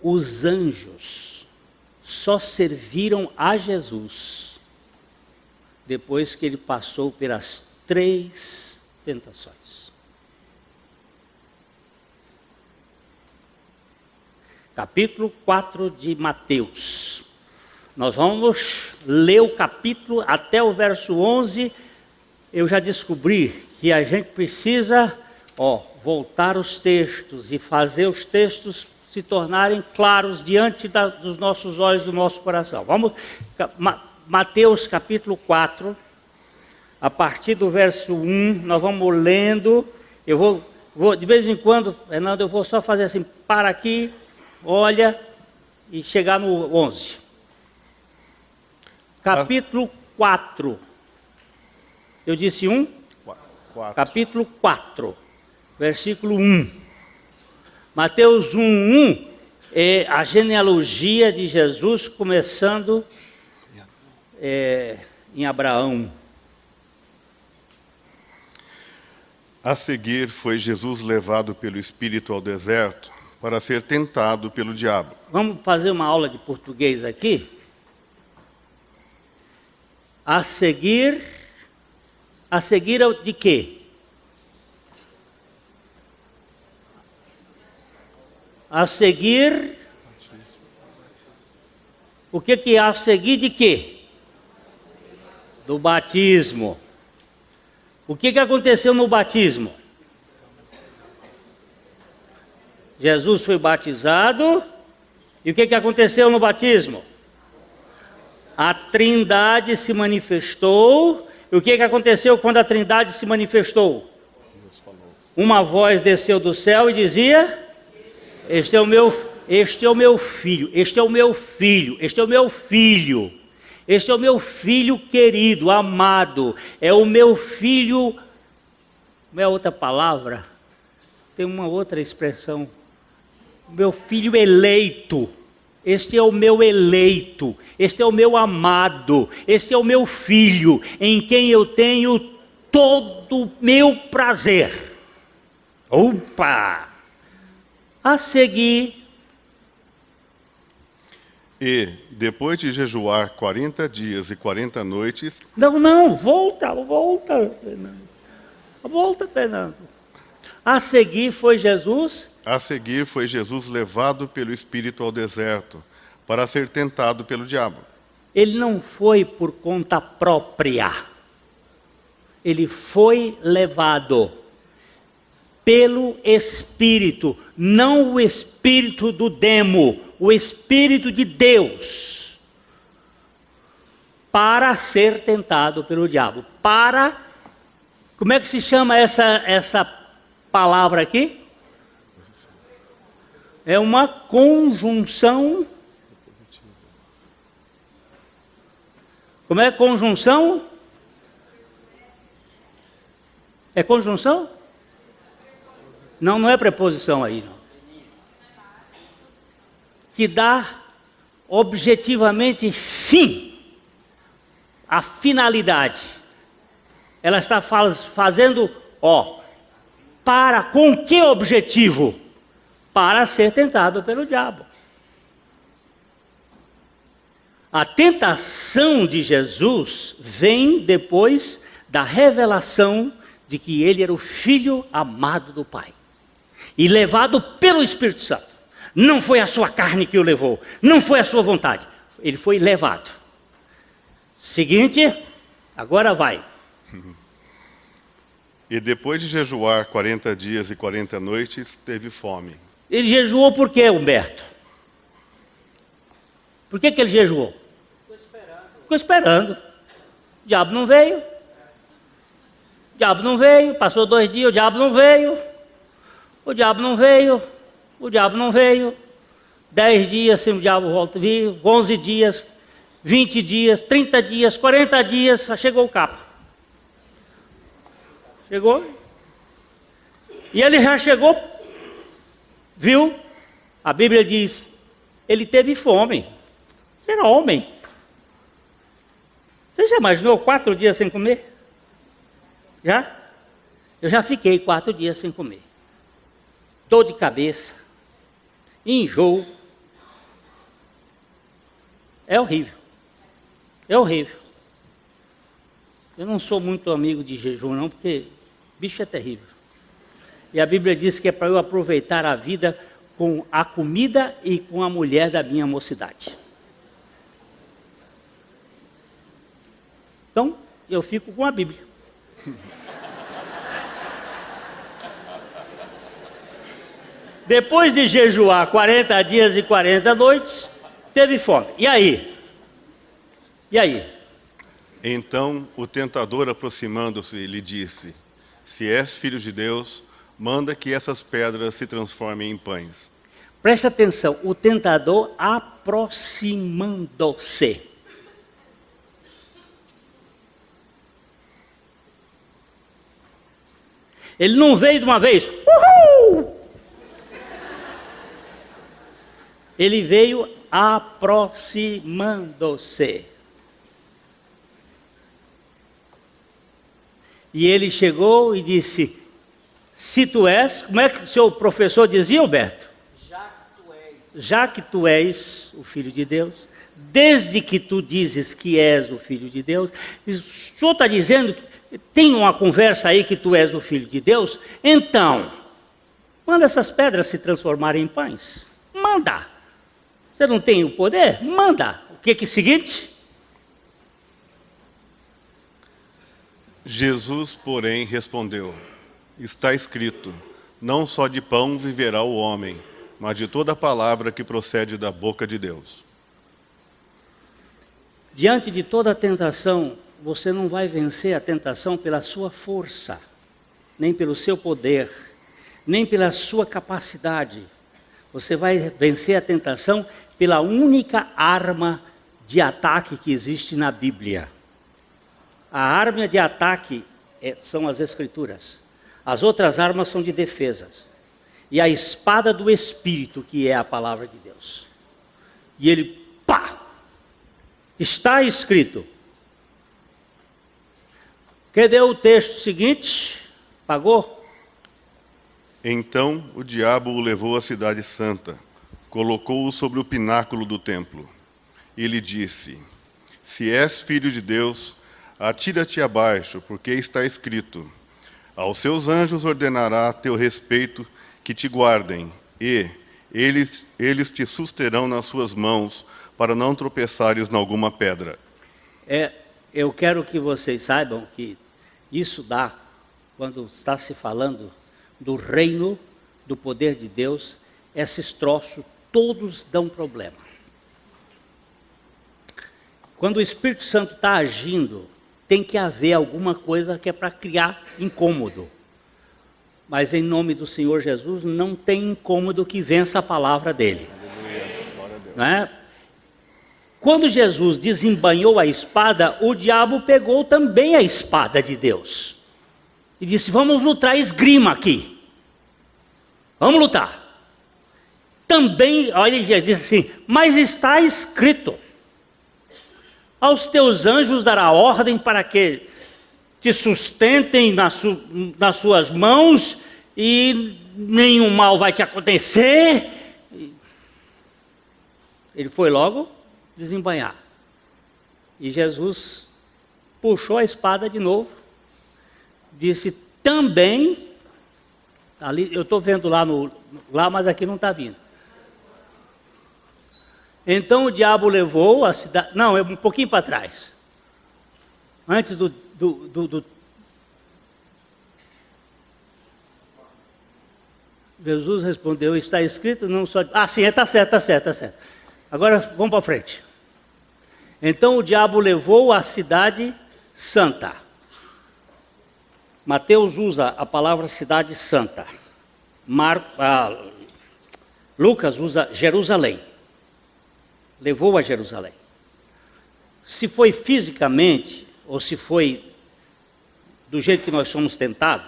S1: Os anjos só serviram a Jesus depois que ele passou pelas 3 tentações. Capítulo 4 de Mateus. Nós vamos ler o capítulo até o verso 11. Eu já descobri que a gente precisa voltar os textos e fazer os textos se tornarem claros diante dos nossos olhos, do nosso coração. Vamos, Mateus capítulo 4, a partir do verso 1, nós vamos lendo. Eu vou de vez em quando, Fernando, eu vou só fazer assim: para aqui, olha, e chegar no 11. Capítulo 4. Eu disse 1? 4. Capítulo 4, versículo 1. Mateus 1:1 é a genealogia de Jesus, começando em Abraão.
S2: A seguir foi Jesus levado pelo Espírito ao deserto para ser tentado pelo diabo.
S1: Vamos fazer uma aula de português aqui? A seguir de quê? A seguir, o que é a seguir de quê? Do batismo. O que aconteceu no batismo? Jesus foi batizado, e o que aconteceu no batismo? A Trindade se manifestou. E o que aconteceu quando a Trindade se manifestou? Uma voz desceu do céu e dizia: este é o meu filho, este é o meu filho, este é o meu filho, este é o meu filho querido, amado, é o meu filho. Não é outra palavra? Tem uma outra expressão. Meu filho eleito. Este é o meu eleito, este é o meu amado, este é o meu filho, em quem eu tenho todo o meu prazer. Opa! A seguir.
S2: E, depois de jejuar 40 dias e 40 noites...
S1: Não, volta, Fernando. A seguir foi Jesus...
S2: A seguir foi Jesus levado pelo Espírito ao deserto para ser tentado pelo diabo.
S1: Ele não foi por conta própria. Ele foi levado pelo Espírito, não o espírito do demo, o Espírito de Deus, para ser tentado pelo diabo, para Como é que se chama essa palavra aqui? É uma conjunção. Como é conjunção? É conjunção? Não, não é preposição aí, não. Que dá objetivamente fim, a finalidade. Ela está fazendo, para com que objetivo? Para ser tentado pelo diabo. A tentação de Jesus vem depois da revelação de que ele era o Filho amado do Pai. E levado pelo Espírito Santo. Não foi a sua carne que o levou, não foi a sua vontade. Ele foi levado. Seguinte, agora vai.
S2: E depois de jejuar 40 dias e 40 noites, teve fome.
S1: Ele jejuou por quê, Humberto? Por que ele jejuou? Ficou esperando. O diabo não veio. O diabo não veio. Passou 2 dias, o diabo não veio. O diabo não veio. O diabo não veio. 10 dias sem o diabo volta a vir. 11 dias, 20 dias, 30 dias, 40 dias. Chegou o capo. Chegou. E ele já chegou. Viu? A Bíblia diz, ele teve fome. Era homem. Você já imaginou 4 dias sem comer? Já? Eu já fiquei 4 dias sem comer. Dor de cabeça. Enjoo. É horrível. É horrível. Eu não sou muito amigo de jejum não, porque bicho é terrível. E a Bíblia diz que é para eu aproveitar a vida com a comida e com a mulher da minha mocidade. Então, eu fico com a Bíblia. Depois de jejuar 40 dias e 40 noites, teve fome. E aí? E aí?
S2: Então o tentador, aproximando-se, lhe disse: se és filho de Deus, manda que essas pedras se transformem em pães.
S1: Preste atenção, o tentador aproximando-se. Ele não veio de uma vez. Uhul! Ele veio aproximando-se. E ele chegou e disse: se tu és, como é que o seu professor dizia, Alberto? Já que tu és o Filho de Deus, desde que tu dizes que és o Filho de Deus, o senhor está dizendo que tem uma conversa aí que tu és o Filho de Deus, então, manda essas pedras se transformarem em pães. Manda. Você não tem o poder? Manda. O que é seguinte?
S2: Jesus, porém, respondeu: está escrito, não só de pão viverá o homem, mas de toda palavra que procede da boca de Deus.
S1: Diante de toda a tentação, você não vai vencer a tentação pela sua força, nem pelo seu poder, nem pela sua capacidade. Você vai vencer a tentação pela única arma de ataque que existe na Bíblia. A arma de ataque são as Escrituras. As outras armas são de defesa. E a espada do Espírito, que é a palavra de Deus. E ele, está escrito. Cadê o texto seguinte? Pagou?
S2: Então o diabo o levou à cidade santa, colocou-o sobre o pináculo do templo, e lhe disse: se és filho de Deus, atira-te abaixo, porque está escrito: aos seus anjos ordenará a teu respeito que te guardem, e eles te susterão nas suas mãos, para não tropeçares em alguma pedra.
S1: Eu quero que vocês saibam que isso dá, quando está se falando do reino, do poder de Deus, esses troços todos dão problema. Quando o Espírito Santo está agindo, tem que haver alguma coisa que é para criar incômodo. Mas em nome do Senhor Jesus, não tem incômodo que vença a palavra dele. Não é? Quando Jesus desembainhou a espada, o diabo pegou também a espada de Deus. E disse, vamos lutar esgrima aqui. Vamos lutar. Também, olha, ele diz assim, mas está escrito, aos teus anjos dará ordem para que te sustentem nas suas mãos e nenhum mal vai te acontecer. Ele foi logo desembainhar. E Jesus puxou a espada de novo, disse também, ali, eu estou vendo lá, mas aqui não está vindo. Então o diabo levou a cidade, não, é um pouquinho para trás, antes do Jesus respondeu, está escrito, não só... Ah, sim, está certo. Agora, vamos para frente. Então o diabo levou a cidade santa. Mateus usa a palavra cidade santa. Lucas usa Jerusalém. Levou a Jerusalém. Se foi fisicamente, ou se foi do jeito que nós somos tentados,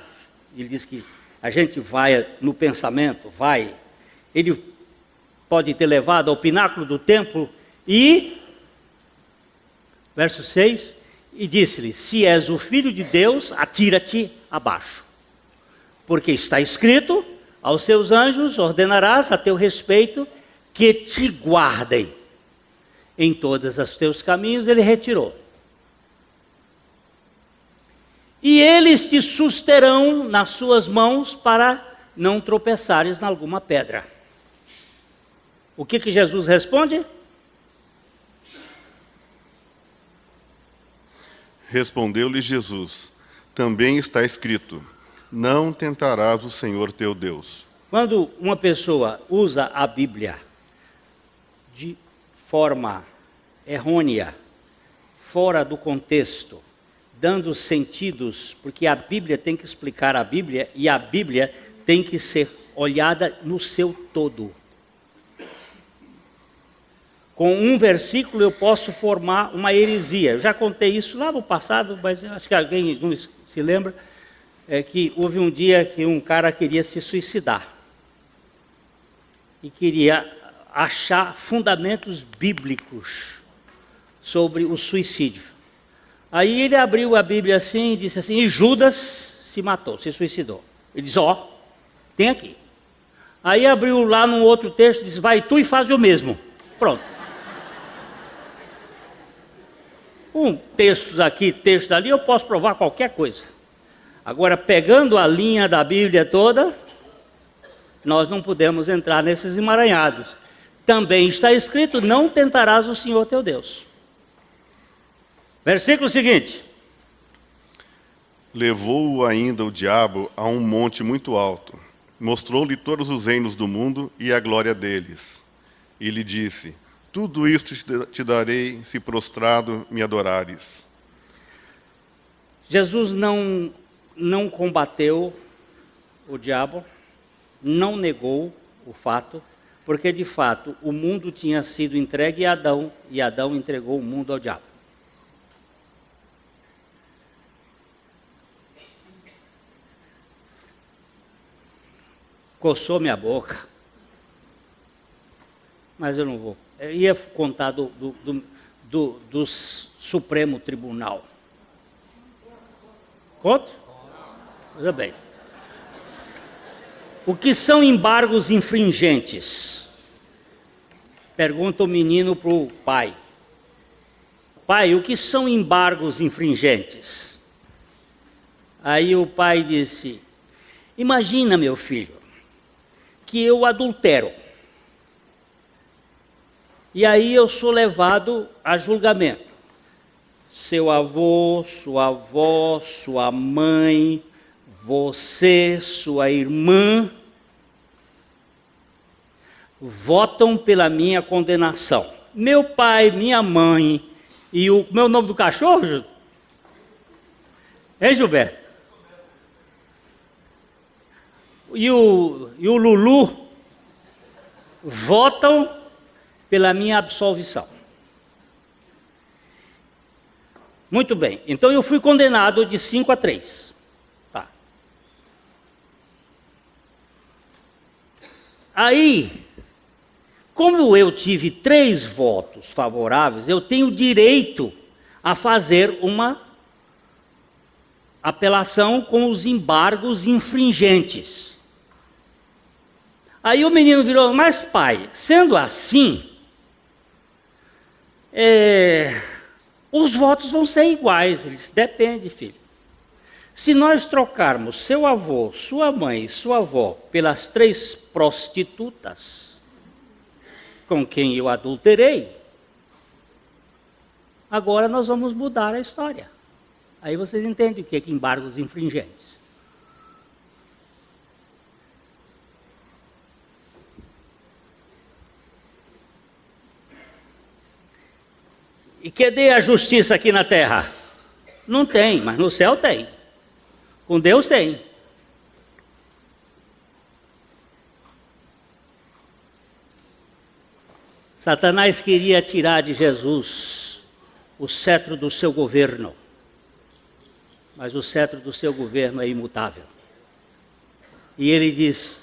S1: ele diz que a gente vai no pensamento, ele pode ter levado ao pináculo do templo e, verso 6, e disse-lhe, se és o Filho de Deus, atira-te abaixo. Porque está escrito, aos seus anjos ordenarás a teu respeito que te guardem. Em todos os teus caminhos ele retirou. E eles te susterão nas suas mãos para não tropeçares em alguma pedra. O que Jesus responde?
S2: Respondeu-lhe Jesus, também está escrito, não tentarás o Senhor teu Deus.
S1: Quando uma pessoa usa a Bíblia de forma errônea, fora do contexto, dando sentidos, porque a Bíblia tem que explicar a Bíblia e a Bíblia tem que ser olhada no seu todo. Com um versículo eu posso formar uma heresia. Eu já contei isso lá no passado, mas acho que alguém não se lembra, que houve um dia que um cara queria se suicidar. E queria achar fundamentos bíblicos sobre o suicídio. Aí ele abriu a Bíblia assim e disse assim, e Judas se matou, se suicidou. Ele diz, tem aqui. Aí abriu lá num outro texto e disse, vai tu e faz o mesmo. Pronto. Um texto daqui, texto dali, eu posso provar qualquer coisa. Agora, pegando a linha da Bíblia toda, nós não podemos entrar nesses emaranhados. Também está escrito, não tentarás o Senhor teu Deus. Versículo seguinte.
S2: Levou-o ainda o diabo a um monte muito alto, mostrou-lhe todos os reinos do mundo e a glória deles. E lhe disse, tudo isto te darei, se prostrado me adorares.
S1: Jesus não combateu o diabo, não negou o fato, porque de fato o mundo tinha sido entregue a Adão, e Adão entregou o mundo ao diabo. Coçou minha boca, mas eu não vou. Eu ia contar do Supremo Tribunal. Conto? Veja bem. O que são embargos infringentes? Pergunta o menino para o pai. Pai, o que são embargos infringentes? Aí o pai disse, imagina, meu filho, que eu adultero. E aí eu sou levado a julgamento. Seu avô, sua avó, sua mãe, você, sua irmã, votam pela minha condenação. Meu pai, minha mãe e o meu nome do cachorro? Hein, Gilberto? E o Lulu votam pela minha absolvição. Muito bem, então eu fui condenado de 5-3. Tá. Aí, como eu tive 3 votos favoráveis, eu tenho direito a fazer uma apelação com os embargos infringentes. Aí o menino virou, mas pai, sendo assim, os votos vão ser iguais. Ele disse, depende, filho. Se nós trocarmos seu avô, sua mãe e sua avó pelas 3 prostitutas com quem eu adulterei, agora nós vamos mudar a história. Aí vocês entendem o que é embargos infringentes. E cadê a justiça aqui na terra? Não tem, mas no céu tem. Com Deus tem. Satanás queria tirar de Jesus o cetro do seu governo. Mas o cetro do seu governo é imutável. E ele diz,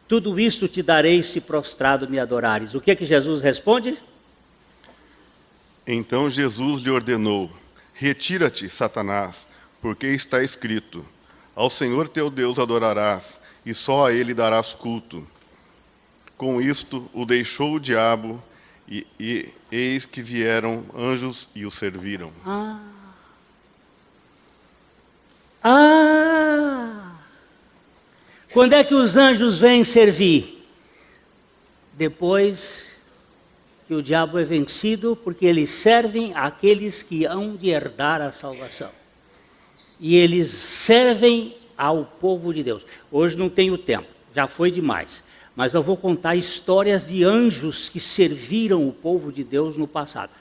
S1: tudo isto te darei se prostrado me adorares. O que é que Jesus responde?
S2: Então Jesus lhe ordenou, retira-te, Satanás, porque está escrito, ao Senhor teu Deus adorarás, e só a ele darás culto. Com isto o deixou o diabo, e eis que vieram anjos e o serviram.
S1: Quando é que os anjos vêm servir? Depois que o diabo é vencido, porque eles servem àqueles que hão de herdar a salvação. E eles servem ao povo de Deus. Hoje não tenho tempo, já foi demais. Mas eu vou contar histórias de anjos que serviram o povo de Deus no passado.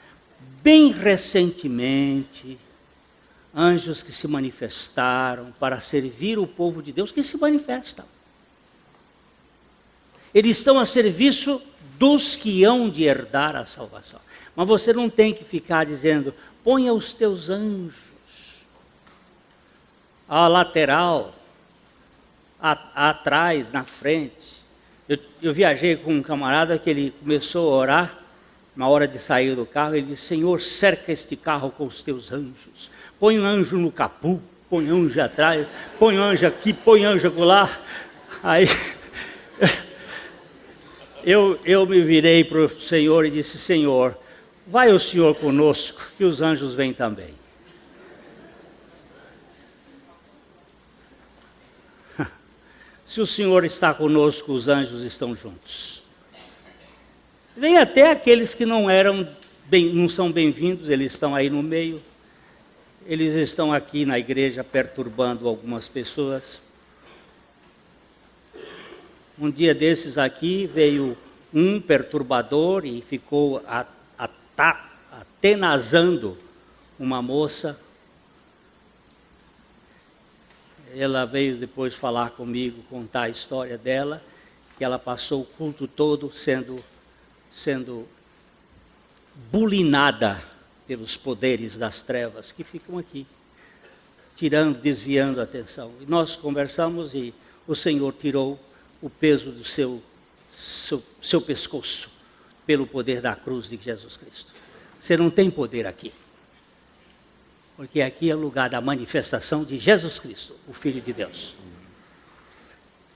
S1: Bem recentemente, anjos que se manifestaram para servir o povo de Deus, que se manifestam. Eles estão a serviço dos que hão de herdar a salvação. Mas você não tem que ficar dizendo, ponha os teus anjos à lateral, atrás, na frente. Eu viajei com um camarada que ele começou a orar, na hora de sair do carro, ele disse, Senhor, cerca este carro com os teus anjos. Põe um anjo no capô, põe anjo atrás, põe anjo aqui, põe anjo acolá. Aí eu me virei para o Senhor e disse, Senhor, vai o Senhor conosco, que os anjos vêm também. Se o Senhor está conosco, os anjos estão juntos. Vem até aqueles que não são bem-vindos, eles estão aí no meio. Eles estão aqui na igreja perturbando algumas pessoas. Um dia desses aqui veio um perturbador e ficou atenazando uma moça. Ela veio depois falar comigo, contar a história dela, que ela passou o culto todo sendo bulinada pelos poderes das trevas que ficam aqui, desviando a atenção. E nós conversamos e o Senhor tirou o peso do seu pescoço pelo poder da cruz de Jesus Cristo. Você não tem poder aqui, porque aqui é o lugar da manifestação de Jesus Cristo, o Filho de Deus.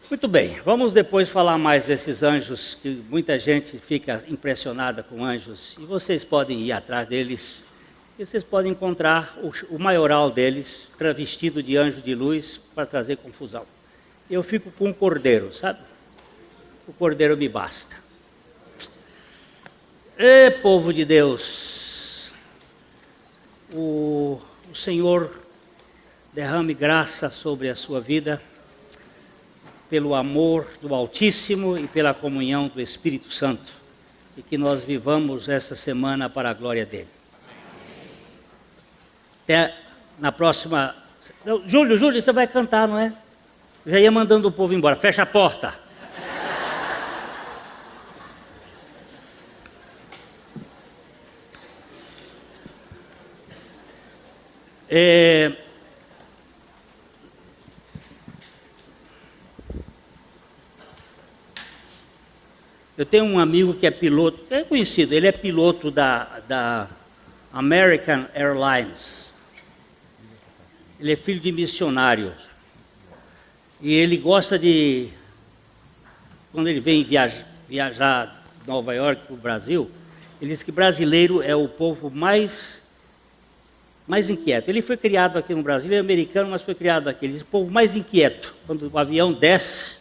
S1: Muito bem, vamos depois falar mais desses anjos, que muita gente fica impressionada com anjos, e vocês podem ir atrás deles, e vocês podem encontrar o maioral deles, travestido de anjo de luz, para trazer confusão. Eu fico com o cordeiro, sabe? O cordeiro me basta. Povo de Deus, o Senhor derrame graça sobre a sua vida, pelo amor do Altíssimo e pela comunhão do Espírito Santo, e que nós vivamos essa semana para a glória dele. Até na próxima Júlio, você vai cantar, não é? Já ia mandando o povo embora. Fecha a porta. Eu tenho um amigo que é piloto, é conhecido, ele é piloto da American Airlines. Ele é filho de missionário. E ele gosta de, quando ele vem viajar de Nova York para o Brasil, ele diz que brasileiro é o povo mais inquieto. Ele foi criado aqui no Brasil, ele é americano, mas foi criado aqui. Ele diz o povo mais inquieto. Quando o avião desce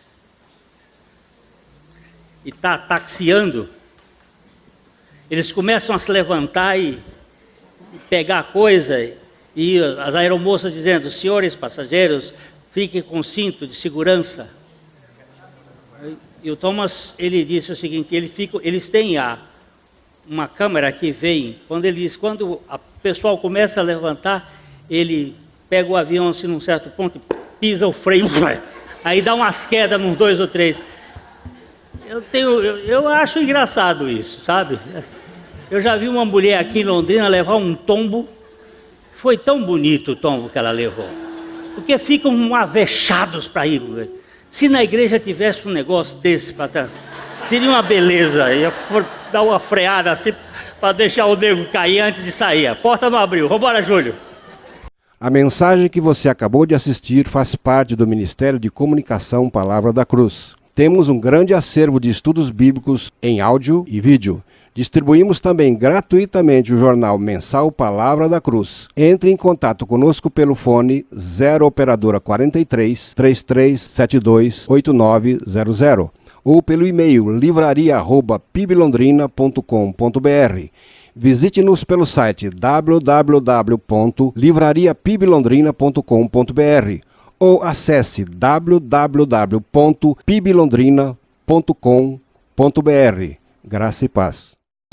S1: e está taxiando, eles começam a se levantar e pegar coisa, e as aeromoças dizendo, senhores passageiros, fiquem com cinto de segurança. E o Thomas, ele disse o seguinte, eles têm uma câmera que vem, quando o pessoal começa a levantar, ele pega o avião assim num certo ponto, pisa o freio, aí dá umas quedas nos 2 ou 3. Eu acho engraçado isso, sabe? Eu já vi uma mulher aqui em Londrina levar um tombo, foi tão bonito o tombo que ela levou, porque ficam avechados para ir. Se na igreja tivesse um negócio desse para trás, seria uma beleza, ia dar uma freada assim, para deixar o nego cair antes de sair. A porta não abriu. Vambora, Júlio.
S3: A mensagem que você acabou de assistir faz parte do Ministério de Comunicação Palavra da Cruz. Temos um grande acervo de estudos bíblicos em áudio e vídeo. Distribuímos também gratuitamente o jornal mensal Palavra da Cruz. Entre em contato conosco pelo fone 0 operadora 43 3372 8900 ou pelo e-mail livraria@piblondrina.com.br. Visite-nos pelo site www.livrariapiblondrina.com.br ou acesse www.piblondrina.com.br. Graça e paz.